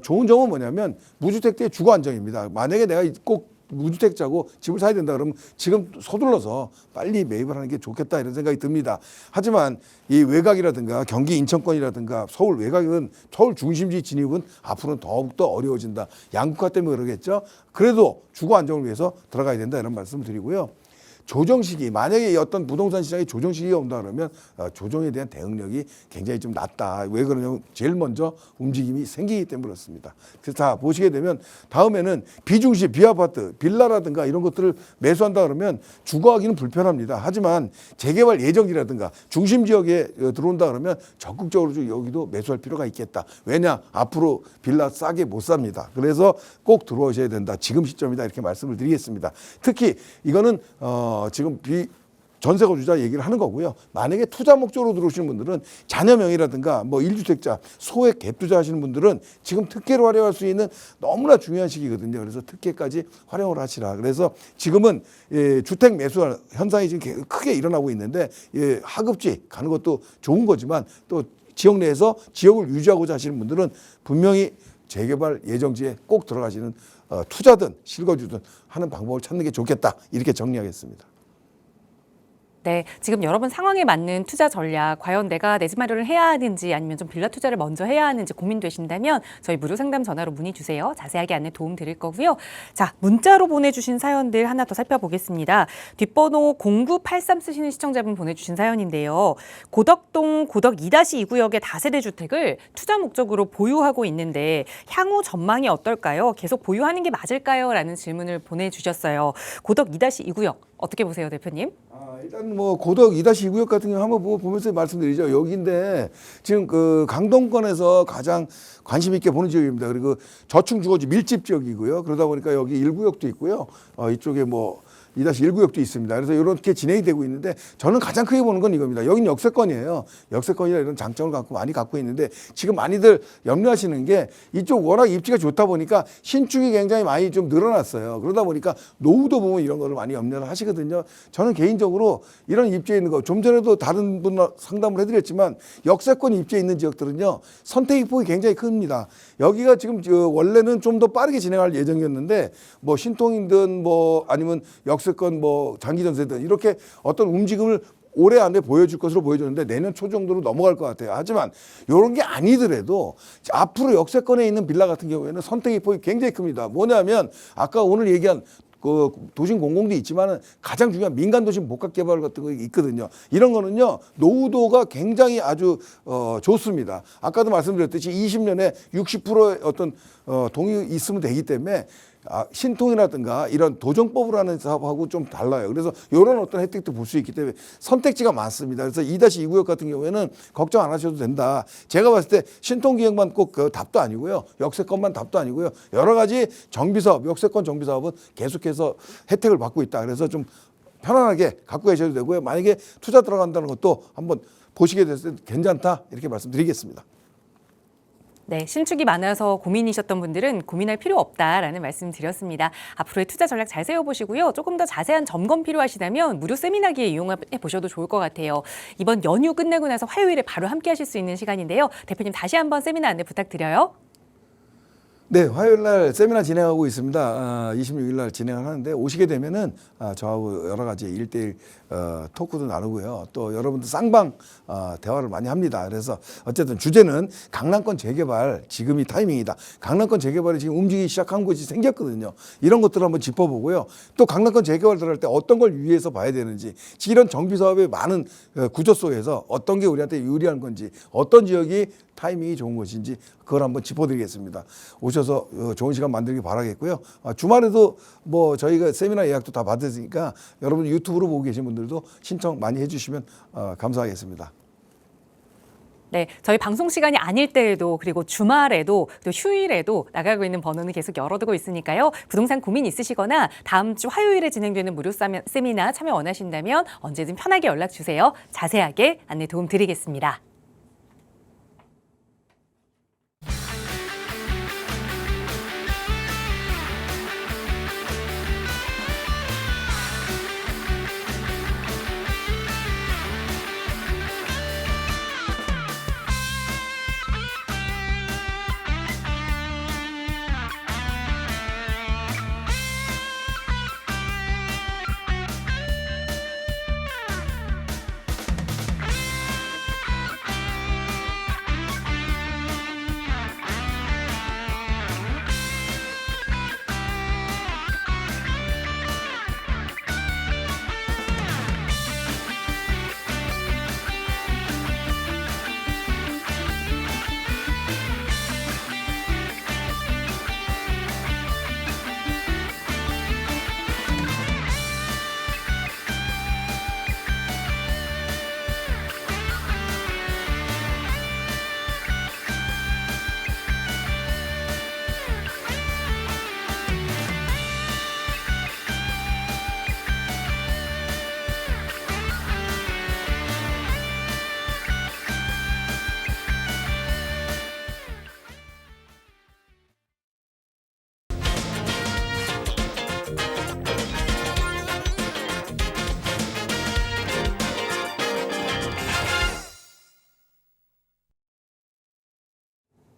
S2: 좋은 점은 뭐냐면 무주택자의 주거 안정입니다. 만약에 내가 꼭 무주택자고 집을 사야 된다 그러면 지금 서둘러서 빨리 매입을 하는 게 좋겠다 이런 생각이 듭니다. 하지만 이 외곽이라든가 경기 인천권이라든가 서울 외곽은 서울 중심지 진입은 앞으로는 더욱더 어려워진다. 양극화 때문에 그러겠죠. 그래도 주거 안정을 위해서 들어가야 된다 이런 말씀을 드리고요. 조정 시기, 만약에 어떤 부동산 시장에 조정 시기가 온다 그러면 조정에 대한 대응력이 굉장히 좀 낮다. 왜 그러냐면 제일 먼저 움직임이 생기기 때문에 그렇습니다. 그래서 다 보시게 되면 다음에는 비중시, 비아파트, 빌라라든가 이런 것들을 매수한다 그러면 주거하기는 불편합니다. 하지만 재개발 예정지라든가 중심 지역에 들어온다 그러면 적극적으로 좀 여기도 매수할 필요가 있겠다. 왜냐? 앞으로 빌라 싸게 못 삽니다. 그래서 꼭 들어오셔야 된다. 지금 시점이다. 이렇게 말씀을 드리겠습니다. 특히 이거는 지금 전세 거주자 얘기를 하는 거고요. 만약에 투자 목적으로 들어오시는 분들은 자녀 명의라든가 뭐 1주택자, 소액 갭 투자하시는 분들은 지금 특혜로 활용할 수 있는 너무나 중요한 시기거든요. 그래서 특혜까지 활용을 하시라. 그래서 지금은 주택 매수 현상이 지금 크게 일어나고 있는데 하급지 가는 것도 좋은 거지만 또 지역 내에서 지역을 유지하고자 하시는 분들은 분명히 재개발 예정지에 꼭 들어가시는 투자든 실거주든 하는 방법을 찾는 게 좋겠다. 이렇게 정리하겠습니다.
S1: 네, 지금 여러분 상황에 맞는 투자 전략, 과연 내가 내 집 마련을 해야 하는지 아니면 좀 빌라 투자를 먼저 해야 하는지 고민되신다면 저희 무료 상담 전화로 문의 주세요. 자세하게 안내 도움 드릴 거고요. 자, 문자로 보내주신 사연들 하나 더 살펴보겠습니다. 뒷번호 0983 쓰시는 시청자분 보내주신 사연인데요. 고덕동 고덕 2-2 구역의 다세대 주택을 투자 목적으로 보유하고 있는데 향후 전망이 어떨까요? 계속 보유하는 게 맞을까요? 라는 질문을 보내주셨어요. 고덕 2-2 구역 어떻게 보세요, 대표님?
S2: 일단 뭐 고덕 2-2 구역 같은 경우 한번 보면서 말씀드리죠. 여기인데 지금 그 강동권에서 가장 관심 있게 보는 지역입니다. 그리고 저층 주거지 밀집 지역이고요. 그러다 보니까 여기 1구역도 있고요. 이쪽에 뭐 2-1구역도 있습니다. 그래서 이렇게 진행이 되고 있는데 저는 가장 크게 보는 건 이겁니다. 여기는 역세권이에요. 역세권이라 이런 장점을 많이 갖고 있는데 지금 많이들 염려하시는 게 이쪽 워낙 입지가 좋다 보니까 신축이 굉장히 많이 좀 늘어났어요. 그러다 보니까 노후도 보면 이런 거를 많이 염려를 하시거든요. 저는 개인적으로 이런 입지에 있는 거 좀 전에도 다른 분 상담을 해드렸지만 역세권 입지에 있는 지역들은요. 선택의 폭이 굉장히 큽니다. 여기가 지금 원래는 좀 더 빠르게 진행할 예정이었는데 뭐 신통이든 뭐 아니면 역세권 뭐 장기전세든 이렇게 어떤 움직임을 올해 안에 보여줄 것으로 보여주는데 내년 초 정도로 넘어갈 것 같아요. 하지만 이런 게 아니더라도 앞으로 역세권에 있는 빌라 같은 경우에는 선택의 폭이 굉장히 큽니다. 뭐냐면 아까 오늘 얘기한 그 도심 공공도 있지만은 가장 중요한 민간 도심 복합 개발 같은 거 있거든요. 이런 거는요 노후도가 굉장히 아주 좋습니다. 아까도 말씀드렸듯이 20년에 60%의 어떤 동의 있으면 되기 때문에 신통이라든가 이런 도정법으로 하는 사업하고 좀 달라요. 그래서 이런 어떤 혜택도 볼 수 있기 때문에 선택지가 많습니다. 그래서 2-2구역 같은 경우에는 걱정 안 하셔도 된다. 제가 봤을 때 신통기획만 꼭 그 답도 아니고요. 역세권만 답도 아니고요. 여러 가지 정비사업, 역세권 정비사업은 계속해서 혜택을 받고 있다. 그래서 좀 편안하게 갖고 계셔도 되고요. 만약에 투자 들어간다는 것도 한번 보시게 됐을 때 괜찮다. 이렇게 말씀드리겠습니다.
S1: 네, 신축이 많아서 고민이셨던 분들은 고민할 필요 없다라는 말씀 드렸습니다. 앞으로의 투자 전략 잘 세워보시고요. 조금 더 자세한 점검 필요하시다면 무료 세미나기에 이용해 보셔도 좋을 것 같아요. 이번 연휴 끝내고 나서 화요일에 바로 함께 하실 수 있는 시간인데요. 대표님 다시 한번 세미나 안내 부탁드려요.
S2: 네, 화요일 날 세미나 진행하고 있습니다. 26일 날 진행을 하는데 오시게 되면은 저하고 여러 가지 1대1 토크도 나누고요. 또 여러분들 쌍방 대화를 많이 합니다. 그래서 어쨌든 주제는 강남권 재개발, 지금이 타이밍이다. 강남권 재개발이 지금 움직이기 시작한 곳이 생겼거든요. 이런 것들을 한번 짚어보고요. 또 강남권 재개발 들어갈 때 어떤 걸 유의해서 봐야 되는지, 이런 정비사업의 많은 구조 속에서 어떤 게 우리한테 유리한 건지, 어떤 지역이 타이밍이 좋은 것인지 그걸 한번 짚어드리겠습니다. 오셔서 좋은 시간 만들기 바라겠고요. 주말에도 뭐 저희가 세미나 예약도 다 받으니까 여러분 유튜브로 보고 계신 분들도 신청 많이 해주시면 감사하겠습니다.
S1: 네, 저희 방송 시간이 아닐 때에도 그리고 주말에도 또 휴일에도 나가고 있는 번호는 계속 열어두고 있으니까요. 부동산 고민 있으시거나 다음 주 화요일에 진행되는 무료 세미나 참여 원하신다면 언제든 편하게 연락 주세요. 자세하게 안내 도움 드리겠습니다.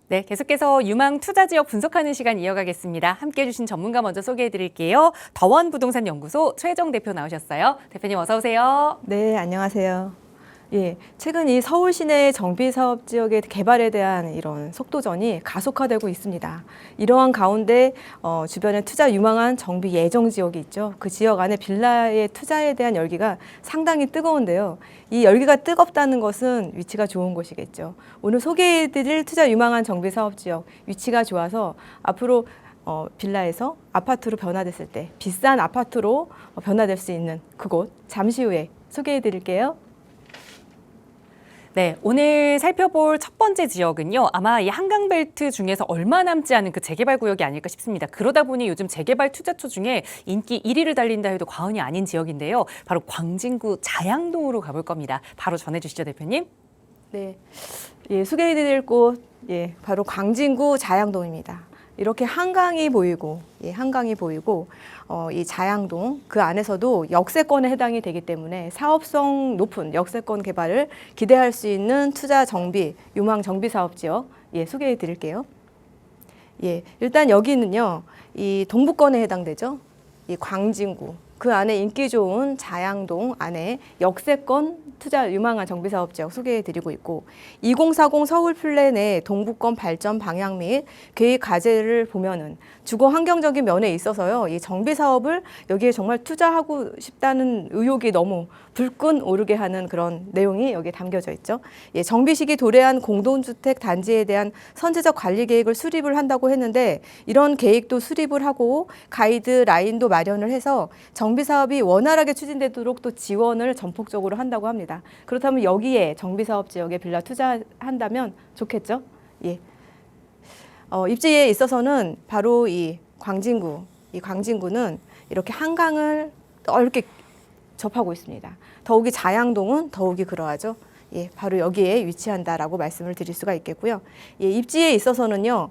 S1: 네, 계속해서 유망 투자 지역 분석하는 시간 이어가겠습니다. 함께해 주신 전문가 먼저 소개해 드릴게요. 더원 부동산 연구소 최혜정 대표 나오셨어요. 대표님 어서 오세요.
S4: 네, 안녕하세요. 예, 최근 이 서울 시내 정비 사업 지역의 개발에 대한 이런 속도전이 가속화되고 있습니다. 이러한 가운데 주변에 투자 유망한 정비 예정 지역이 있죠. 그 지역 안에 빌라의 투자에 대한 열기가 상당히 뜨거운데요. 이 열기가 뜨겁다는 것은 위치가 좋은 곳이겠죠. 오늘 소개해드릴 투자 유망한 정비 사업 지역 위치가 좋아서 앞으로 빌라에서 아파트로 변화됐을 때 비싼 아파트로 변화될 수 있는 그곳 잠시 후에 소개해드릴게요.
S1: 네, 오늘 살펴볼 첫 번째 지역은요. 아마 이 한강벨트 중에서 얼마 남지 않은 그 재개발 구역이 아닐까 싶습니다. 그러다 보니 요즘 재개발 투자처 중에 인기 1위를 달린다 해도 과언이 아닌 지역인데요. 바로 광진구 자양동으로 가볼 겁니다. 바로 전해주시죠, 대표님.
S4: 네, 예, 소개해드릴 곳, 예, 바로 광진구 자양동입니다. 이렇게 한강이 보이고, 예, 한강이 보이고, 이 자양동 그 안에서도 역세권에 해당이 되기 때문에 사업성 높은 역세권 개발을 기대할 수 있는 투자 정비, 유망 정비 사업 지역, 예, 소개해 드릴게요. 예, 일단 여기는요, 이 동부권에 해당되죠. 이 광진구, 그 안에 인기 좋은 자양동 안에 역세권 투자 유망한 정비사업 지역 소개해드리고 있고 2040 서울 플랜의 동부권 발전 방향 및 계획 과제를 보면은 주거 환경적인 면에 있어서요. 이 정비사업을 여기에 정말 투자하고 싶다는 의욕이 너무 불끈 오르게 하는 그런 내용이 여기에 담겨져 있죠. 예, 정비 시기 도래한 공동주택 단지에 대한 선제적 관리 계획을 수립을 한다고 했는데 이런 계획도 수립을 하고 가이드라인도 마련을 해서 정비 사업이 원활하게 추진되도록 또 지원을 전폭적으로 한다고 합니다. 그렇다면 여기에 정비 사업 지역에 빌라 투자한다면 좋겠죠? 예. 입지에 있어서는 바로 이 광진구는 이렇게 한강을 넓게 접하고 있습니다. 더욱이 자양동은 더욱이 그러하죠. 예, 바로 여기에 위치한다라고 말씀을 드릴 수가 있겠고요. 예, 입지에 있어서는요,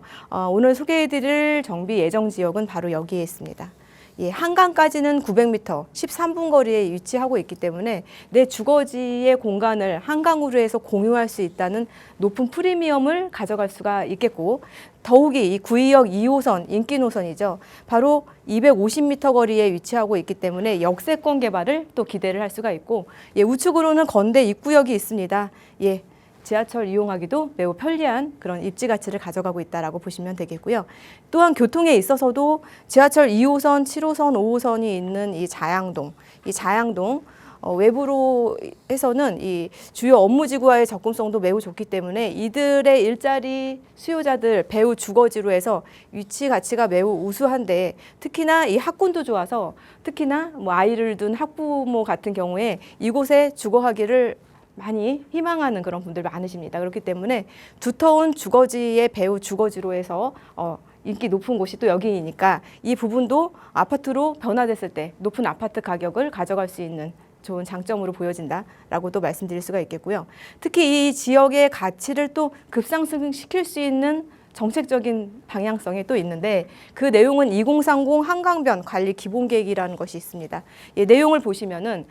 S4: 오늘 소개해드릴 정비 예정 지역은 바로 여기에 있습니다. 예, 한강까지는 900m, 13분 거리에 위치하고 있기 때문에 내 주거지의 공간을 한강으로 해서 공유할 수 있다는 높은 프리미엄을 가져갈 수가 있겠고 더욱이 이 구의역 2호선 인기 노선이죠. 바로 250m 거리에 위치하고 있기 때문에 역세권 개발을 또 기대를 할 수가 있고 예, 우측으로는 건대 입구역이 있습니다. 예, 지하철 이용하기도 매우 편리한 그런 입지 가치를 가져가고 있다라고 보시면 되겠고요. 또한 교통에 있어서도 지하철 2호선, 7호선, 5호선이 있는 이 자양동 외부로 해서는 이 주요 업무지구와의 접근성도 매우 좋기 때문에 이들의 일자리 수요자들 배우 주거지로 해서 위치 가치가 매우 우수한데 특히나 이 학군도 좋아서 특히나 뭐 아이를 둔 학부모 같은 경우에 이곳에 주거하기를 많이 희망하는 그런 분들 많으십니다. 그렇기 때문에 두터운 주거지의 배우 주거지로 해서 인기 높은 곳이 또 여기니까 이 부분도 아파트로 변화됐을 때 높은 아파트 가격을 가져갈 수 있는 좋은 장점으로 보여진다라고도 말씀드릴 수가 있겠고요. 특히 이 지역의 가치를 또 급상승시킬 수 있는 정책적인 방향성이 또 있는데 그 내용은 2030 한강변 관리 기본계획이라는 것이 있습니다. 예, 내용을 보시면은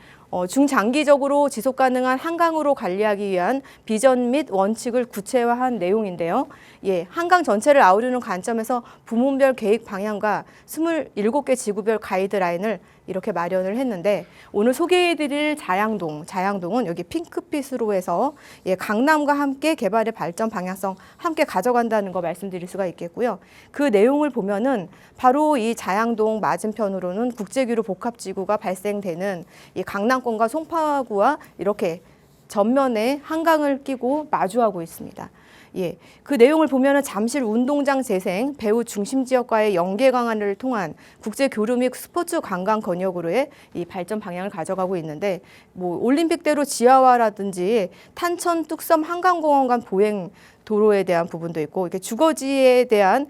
S4: 중장기적으로 지속 가능한 한강으로 관리하기 위한 비전 및 원칙을 구체화한 내용인데요. 예, 한강 전체를 아우르는 관점에서 부문별 계획 방향과 27개 지구별 가이드라인을 이렇게 마련을 했는데 오늘 소개해드릴 자양동은 여기 핑크빛으로 해서 예, 강남과 함께 개발의 발전 방향성 함께 가져간다는 거 말씀드릴 수가 있겠고요. 그 내용을 보면은 바로 이 자양동 맞은편으로는 국제규류 복합지구가 발생되는 이 강남권과 송파구와 이렇게 전면에 한강을 끼고 마주하고 있습니다. 예, 그 내용을 보면은 잠실 운동장 재생, 배후 중심 지역과의 연계 강화를 통한 국제 교류 및 스포츠 관광 권역으로의 이 발전 방향을 가져가고 있는데, 뭐 올림픽대로 지하화라든지 탄천 뚝섬 한강공원 간 보행 도로에 대한 부분도 있고, 이렇게 주거지에 대한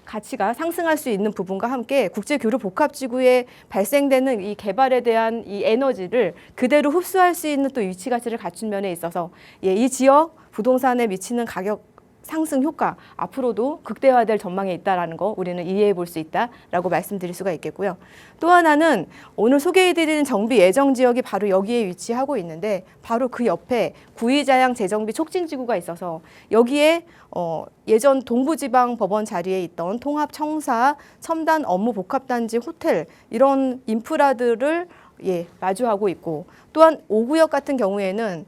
S4: 가치가 상승할 수 있는 부분과 함께 국제 교류 복합지구에 발생되는 이 개발에 대한 이 에너지를 그대로 흡수할 수 있는 또 위치 가치를 갖춘 면에 있어서 예, 이 지역 부동산에 미치는 가격 상승 효과 앞으로도 극대화될 전망에 있다라는 거 우리는 이해해 볼 수 있다라고 말씀드릴 수가 있겠고요. 또 하나는 오늘 소개해드리는 정비 예정 지역이 바로 여기에 위치하고 있는데 바로 그 옆에 구의자양 재정비 촉진지구가 있어서 여기에 예전 동부지방법원 자리에 있던 통합청사, 첨단 업무 복합단지, 호텔 이런 인프라들을 예, 마주하고 있고 또한 5구역 같은 경우에는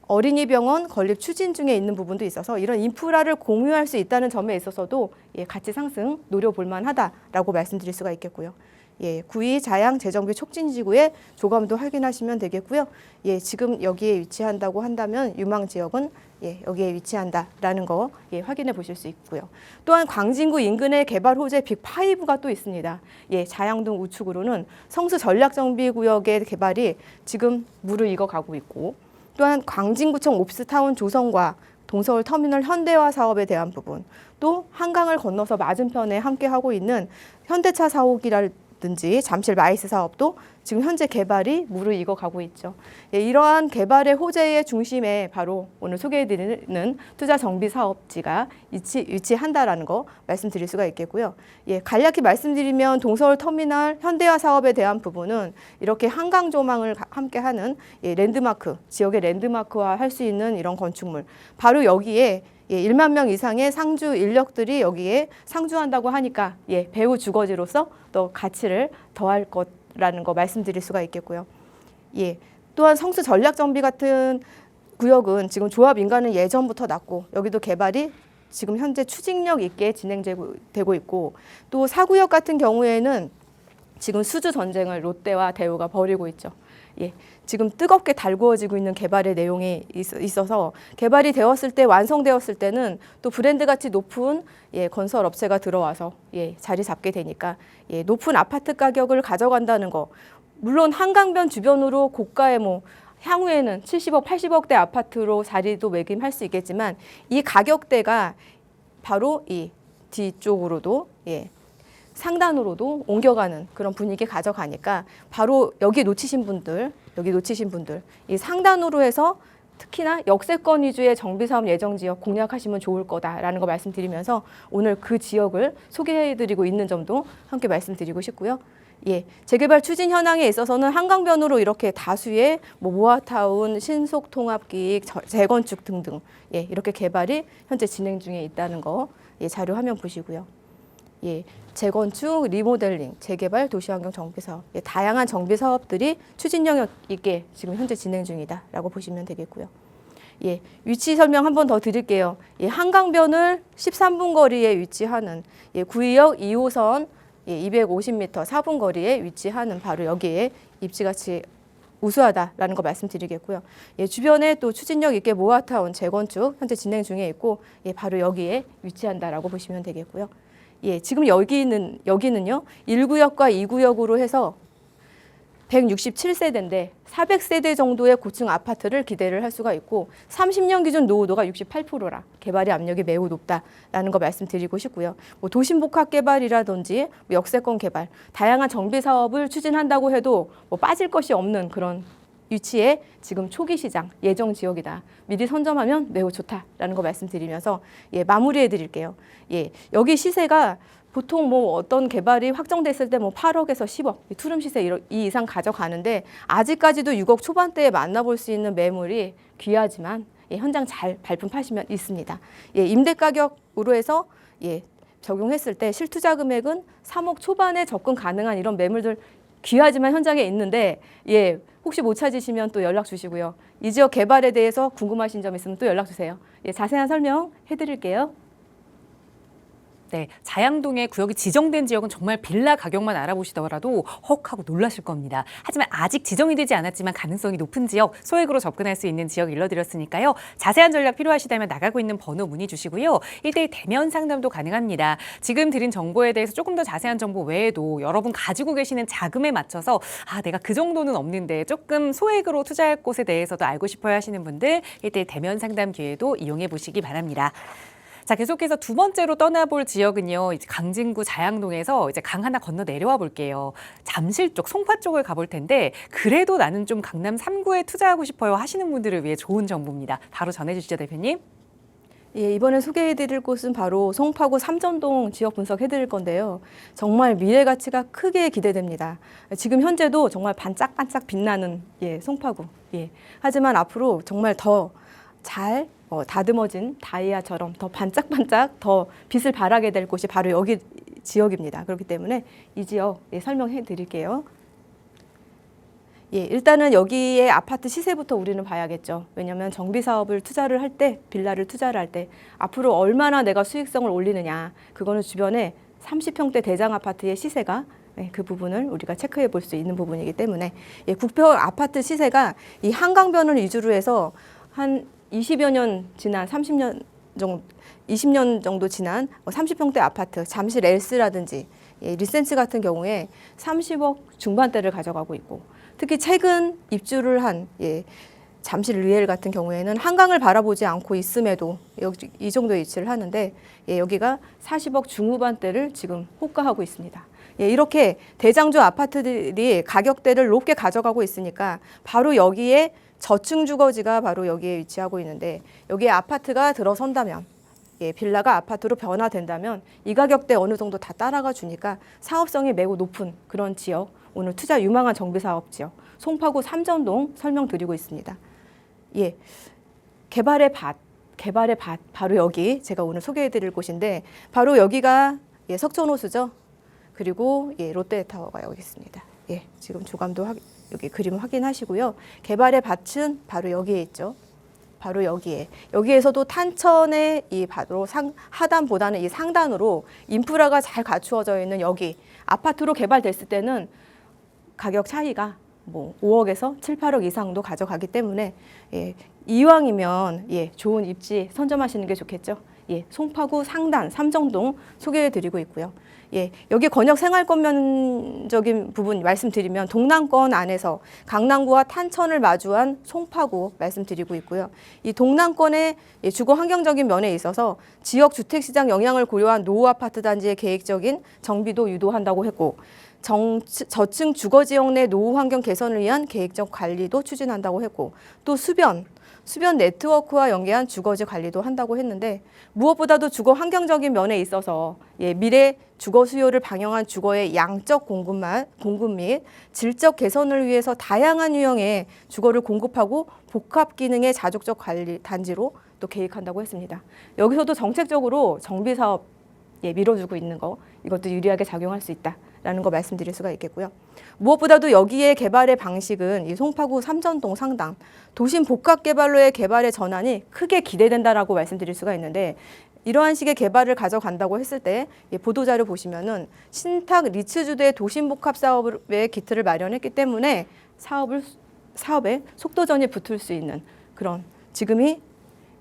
S4: 어린이병원 건립 추진 중에 있는 부분도 있어서 이런 인프라를 공유할 수 있다는 점에 있어서도 예, 가치 상승 노려볼 만하다라고 말씀드릴 수가 있겠고요. 예, 구의 자양 재정비 촉진지구의 조감도 확인하시면 되겠고요. 예, 지금 여기에 위치한다고 한다면 유망 지역은 예, 여기에 위치한다라는 거 예, 확인해 보실 수 있고요. 또한 광진구 인근의 개발 호재 빅5가 또 있습니다. 예, 자양동 우측으로는 성수 전략정비구역의 개발이 지금 무르익어 가고 있고 또한 광진구청 옵스타운 조성과 동서울 터미널 현대화 사업에 대한 부분, 또 한강을 건너서 맞은편에 함께하고 있는 현대차 사옥이라든지 잠실 마이스 사업도 지금 현재 개발이 무르익어 가고 있죠. 예, 이러한 개발의 호재의 중심에 바로 오늘 소개해드리는 투자 정비 사업지가 위치한다라는 거 말씀드릴 수가 있겠고요. 예, 간략히 말씀드리면 동서울 터미널 현대화 사업에 대한 부분은 이렇게 한강 조망을 함께하는 예, 랜드마크, 지역의 랜드마크화 할 수 있는 이런 건축물, 바로 여기에 예, 1만 명 이상의 상주 인력들이 여기에 상주한다고 하니까 예, 배후 주거지로서 또 가치를 더할 것 있다라는 거 말씀드릴 수가 있겠고요. 예. 또한 성수 전략정비 같은 구역은 지금 조합 인가는 예전부터 났고 여기도 개발이 지금 현재 추진력 있게 진행되고 있고 또 4구역 같은 경우에는 지금 수주 전쟁을 롯데와 대우가 벌이고 있죠. 예, 지금 뜨겁게 달구어지고 있는 개발의 내용이 있어서 개발이 되었을 때 완성되었을 때는 또 브랜드 가치 높은 건설 업체가 들어와서 자리 잡게 되니까 높은 아파트 가격을 가져간다는 거. 물론 한강변 주변으로 고가의 향후에는 70억, 80억대 아파트로 자리도 매김할 수 있겠지만 이 가격대가 바로 이 뒤쪽으로도 상단으로도 옮겨가는 그런 분위기 가져가니까 바로 여기 놓치신 분들 이 상단으로 해서 특히나 역세권 위주의 정비사업 예정지역 공략하시면 좋을 거다라는 거 말씀드리면서 오늘 그 지역을 소개해드리고 있는 점도 함께 말씀드리고 싶고요. 재개발 추진 현황에 있어서는 한강변으로 이렇게 다수의 모아타운, 신속통합기획, 재건축 등등 이렇게 개발이 현재 진행 중에 있다는 거 자료 화면 보시고요. 재건축, 리모델링, 재개발, 도시환경 정비사업 다양한 정비사업들이 추진력 있게 지금 현재 진행 중이다라고 보시면 되겠고요. 위치 설명 한 번 더 드릴게요. 한강변을 13분 거리에 위치하는 구의역 2호선 250m 4분 거리에 위치하는 바로 여기에 입지가치 우수하다라는 거 말씀드리겠고요. 주변에 또 추진력 있게 모아타운 재건축 현재 진행 중에 있고 바로 여기에 위치한다라고 보시면 되겠고요. 지금 여기는요 1구역과 2구역으로 해서 167세대인데 400세대 정도의 고층 아파트를 기대를 할 수가 있고 30년 기준 노후도가 68%라 개발의 압력이 매우 높다라는 거 말씀드리고 싶고요. 도심복합 개발이라든지 역세권 개발, 다양한 정비 사업을 추진한다고 해도 빠질 것이 없는 그런 위치에 지금 초기 시장 예정 지역이다. 미리 선점하면 매우 좋다라는 거 말씀드리면서 마무리해 드릴게요. 여기 시세가 보통 어떤 개발이 확정됐을 때 8억에서 10억 투룸 시세 이 이상 가져가는데 아직까지도 6억 초반대에 만나볼 수 있는 매물이 귀하지만 현장 잘 발품 파시면 있습니다. 임대 가격으로 해서 적용했을 때 실투자 금액은 3억 초반에 접근 가능한 이런 매물들 귀하지만 현장에 있는데 혹시 못 찾으시면 또 연락 주시고요. 이 지역 개발에 대해서 궁금하신 점 있으면 또 연락 주세요. 자세한 설명 해드릴게요.
S1: 네, 자양동에 구역이 지정된 지역은 정말 빌라 가격만 알아보시더라도 헉하고 놀라실 겁니다. 하지만 아직 지정이 되지 않았지만 가능성이 높은 지역, 소액으로 접근할 수 있는 지역 일러드렸으니까요. 자세한 전략 필요하시다면 나가고 있는 번호 문의 주시고요. 1:1 대면 상담도 가능합니다. 지금 드린 정보에 대해서 조금 더 자세한 정보 외에도 여러분 가지고 계시는 자금에 맞춰서 내가 그 정도는 없는데 조금 소액으로 투자할 곳에 대해서도 알고 싶어야 하시는 분들 1:1 대면 상담 기회도 이용해 보시기 바랍니다. 자, 계속해서 두 번째로 떠나볼 지역은요. 이제 강진구 자양동에서 이제 강 하나 건너 내려와 볼게요. 잠실 쪽, 송파 쪽을 가볼 텐데 그래도 나는 좀 강남 3구에 투자하고 싶어요 하시는 분들을 위해 좋은 정보입니다. 바로 전해주시죠, 대표님.
S4: 이번에 소개해드릴 곳은 바로 송파구 삼전동 지역 분석해드릴 건데요. 정말 미래 가치가 크게 기대됩니다. 지금 현재도 정말 반짝반짝 빛나는 송파구. 하지만 앞으로 정말 더 잘 다듬어진 다이아처럼 더 반짝반짝 더 빛을 발하게 될 곳이 바로 여기 지역입니다. 그렇기 때문에 이 지역 설명해 드릴게요. 일단은 여기에 아파트 시세부터 우리는 봐야겠죠. 왜냐하면 정비사업을 투자를 할 때, 빌라를 투자를 할 때 앞으로 얼마나 내가 수익성을 올리느냐. 그거는 주변에 30평대 대장 아파트의 시세가 그 부분을 우리가 체크해 볼 수 있는 부분이기 때문에 국표 아파트 시세가 이 한강변을 위주로 해서 한 20여 년 지난 20년 정도 지난 30평대 아파트, 잠실 엘스라든지 리센스 같은 경우에 30억 중반대를 가져가고 있고 특히 최근 입주를 한 잠실 리엘 같은 경우에는 한강을 바라보지 않고 있음에도 이 정도 위치를 하는데 여기가 40억 중후반대를 지금 호가하고 있습니다. 이렇게 대장주 아파트들이 가격대를 높게 가져가고 있으니까 바로 여기에 저층 주거지가 바로 여기에 위치하고 있는데 여기에 아파트가 들어선다면 빌라가 아파트로 변화된다면 이 가격대 어느 정도 다 따라가 주니까 사업성이 매우 높은 그런 지역, 오늘 투자 유망한 정비사업 지역 송파구 삼전동 설명드리고 있습니다. 개발의 밭 바로 여기 제가 오늘 소개해드릴 곳인데 바로 여기가 석촌호수죠. 그리고 롯데타워가 여기 있습니다. 예, 지금 조감도 여기 그림 확인하시고요. 개발의 밭은 바로 여기에 있죠. 바로 여기에서도 탄천의 이 바로 하단보다는 이 상단으로 인프라가 잘 갖추어져 있는 여기 아파트로 개발됐을 때는 가격 차이가 뭐 5억에서 7, 8억 이상도 가져가기 때문에 예, 이왕이면 예, 좋은 입지 선점하시는 게 좋겠죠. 예, 송파구 상단 삼정동 소개해드리고 있고요. 예, 여기 권역 생활권면적인 부분 말씀드리면 동남권 안에서 강남구와 탄천을 마주한 송파구 말씀드리고 있고요. 이 동남권의 주거 환경적인 면에 있어서 지역 주택시장 영향을 고려한 노후 아파트 단지의 계획적인 정비도 유도한다고 했고 저층 주거지역 내 노후 환경 개선을 위한 계획적 관리도 추진한다고 했고 또 수변 네트워크와 연계한 주거지 관리도 한다고 했는데 무엇보다도 주거 환경적인 면에 있어서 예, 미래 주거 수요를 반영한 주거의 양적 공급 및 질적 개선을 위해서 다양한 유형의 주거를 공급하고 복합 기능의 자족적 관리 단지로 또 계획한다고 했습니다. 여기서도 정책적으로 정비 사업 예, 밀어주고 있는 거 이것도 유리하게 작용할 수 있다라는 거 말씀드릴 수가 있겠고요. 무엇보다도 여기에 개발의 방식은 이 송파구 삼전동 상당 도심 복합 개발로의 개발의 전환이 크게 기대된다라고 말씀드릴 수가 있는데 이러한 식의 개발을 가져간다고 했을 때 보도자료 보시면은 신탁 리츠주도의 도심 복합 사업의 기틀을 마련했기 때문에 사업에 속도전이 붙을 수 있는 그런 지금이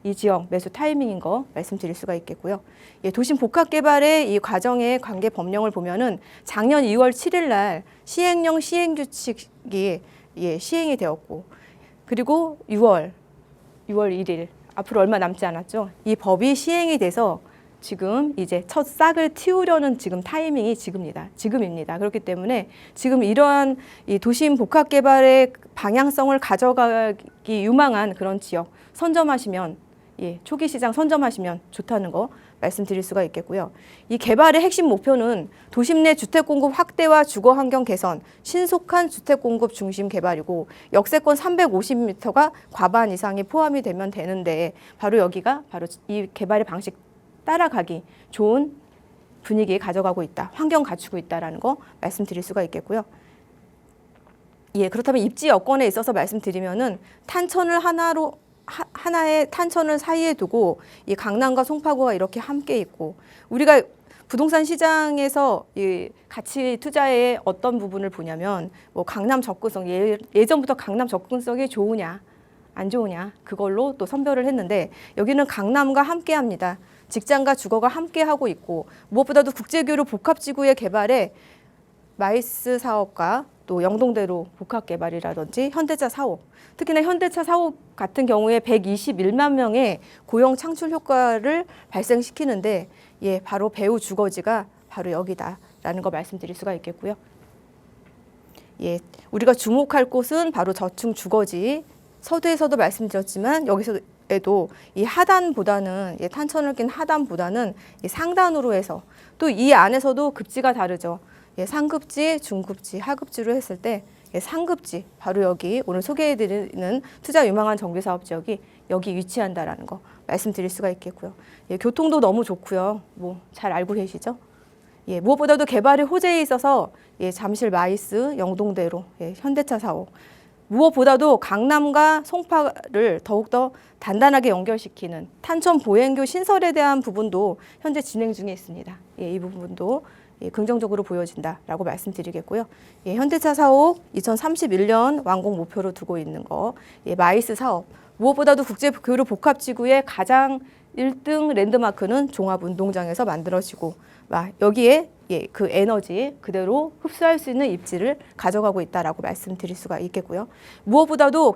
S4: 이 지역 매수 타이밍인 거 말씀드릴 수가 있겠고요. 예, 도심 복합 개발의 이 과정의 관계 법령을 보면은 작년 2월 7일 날 시행령 시행 규칙이 예, 시행이 되었고 그리고 6월 1일 앞으로 얼마 남지 않았죠. 이 법이 시행이 돼서 지금 이제 첫 싹을 틔우려는 지금 타이밍이 지금입니다. 그렇기 때문에 지금 이러한 이 도심 복합 개발의 방향성을 가져가기 유망한 그런 지역 선점하시면 예, 초기 시장 선점하시면 좋다는 거 말씀드릴 수가 있겠고요. 이 개발의 핵심 목표는 도심 내 주택 공급 확대와 주거 환경 개선, 신속한 주택 공급 중심 개발이고 역세권 350m가 과반 이상이 포함이 되면 되는데 바로 여기가 바로 이 개발의 방식 따라가기 좋은 분위기 가져가고 있다. 환경 갖추고 있다라는 거 말씀드릴 수가 있겠고요. 예, 그렇다면 입지 여건에 있어서 말씀드리면은 탄천을 하나의 탄천을 사이에 두고 이 강남과 송파구가 이렇게 함께 있고 우리가 부동산 시장에서 이 가치 투자의 어떤 부분을 보냐면 뭐 강남 접근성 예전부터 강남 접근성이 좋으냐 안 좋으냐 그걸로 또 선별을 했는데 여기는 강남과 함께 합니다. 직장과 주거가 함께 하고 있고 무엇보다도 국제교류 복합지구의 개발에 마이스 사업과 또 영동대로 복합 개발이라든지 현대차 사업, 특히나 현대차 사업 같은 경우에 121만 명의 고용 창출 효과를 발생시키는데 예, 바로 배후 주거지가 바로 여기다라는 거 말씀드릴 수가 있겠고요. 예, 우리가 주목할 곳은 바로 저층 주거지. 서두에서도 말씀드렸지만 여기서에도 이 하단보다는 예, 탄천을 낀 하단보다는 이 상단으로 해서 또 이 안에서도 급지가 다르죠. 예, 상급지, 중급지, 하급지로 했을 때 예, 상급지 바로 여기 오늘 소개해드리는 투자 유망한 정비사업 지역이 여기 위치한다라는 거 말씀드릴 수가 있겠고요. 예, 교통도 너무 좋고요. 뭐 잘 알고 계시죠? 예, 무엇보다도 개발의 호재에 있어서 예, 잠실 마이스, 영동대로 예, 현대차 사업 무엇보다도 강남과 송파를 더욱더 단단하게 연결시키는 탄천 보행교 신설에 대한 부분도 현재 진행 중에 있습니다. 예, 이 부분도 예, 긍정적으로 보여진다라고 말씀드리겠고요. 예, 현대차 사업 2031년 완공 목표로 두고 있는 거, 예, 마이스 사업 무엇보다도 국제교류 복합지구의 가장 1등 랜드마크는 종합운동장에서 만들어지고 여기에 예, 그 에너지 그대로 흡수할 수 있는 입지를 가져가고 있다라고 말씀드릴 수가 있겠고요. 무엇보다도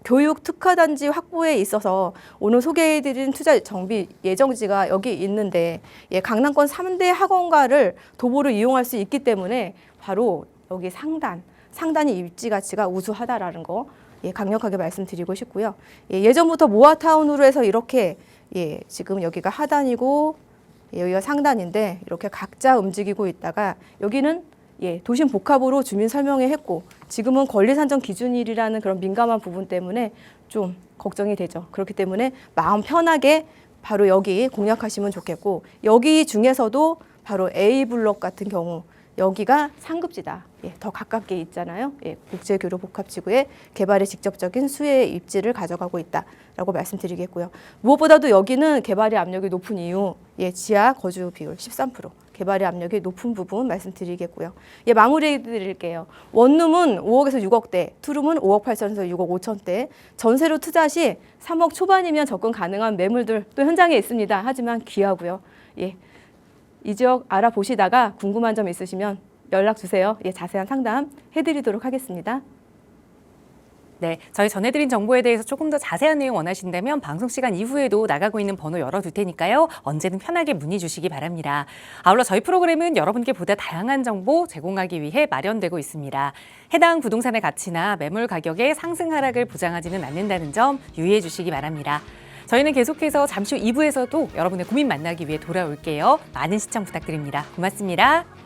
S4: 교육 특화단지 확보에 있어서 오늘 소개해드린 투자 정비 예정지가 여기 있는데 예, 강남권 3대 학원가를 도보로 이용할 수 있기 때문에 바로 여기 상단이 입지 가치가 우수하다라는 거 예, 강력하게 말씀드리고 싶고요. 예, 예전부터 모아타운으로 해서 이렇게 예, 지금 여기가 하단이고 여기가 상단인데 이렇게 각자 움직이고 있다가 여기는 예, 도심 복합으로 주민 설명회 했고 지금은 권리산정 기준일이라는 그런 민감한 부분 때문에 좀 걱정이 되죠. 그렇기 때문에 마음 편하게 바로 여기 공략하시면 좋겠고 여기 중에서도 바로 A블록 같은 경우 여기가 상급지다. 예, 더 가깝게 있잖아요. 예, 국제교류복합지구의 개발에 직접적인 수혜의 입지를 가져가고 있다라고 말씀드리겠고요. 무엇보다도 여기는 개발의 압력이 높은 이유, 예, 지하 거주 비율 13%, 개발의 압력이 높은 부분 말씀드리겠고요. 예, 마무리해 드릴게요. 원룸은 5억에서 6억대, 투룸은 5억 8천에서 6억 5천대, 전세로 투자 시 3억 초반이면 접근 가능한 매물들 또 현장에 있습니다. 하지만 귀하고요. 예, 이 지역 알아보시다가 궁금한 점 있으시면 연락 주세요. 예, 자세한 상담 해드리도록 하겠습니다.
S1: 네, 저희 전해드린 정보에 대해서 조금 더 자세한 내용 원하신다면 방송 시간 이후에도 나가고 있는 번호 열어둘 테니까요. 언제든 편하게 문의 주시기 바랍니다. 아울러 저희 프로그램은 여러분께 보다 다양한 정보 제공하기 위해 마련되고 있습니다. 해당 부동산의 가치나 매물 가격의 상승 하락을 보장하지는 않는다는 점 유의해 주시기 바랍니다. 저희는 계속해서 잠시 후 2부에서도 여러분의 고민 만나기 위해 돌아올게요. 많은 시청 부탁드립니다. 고맙습니다.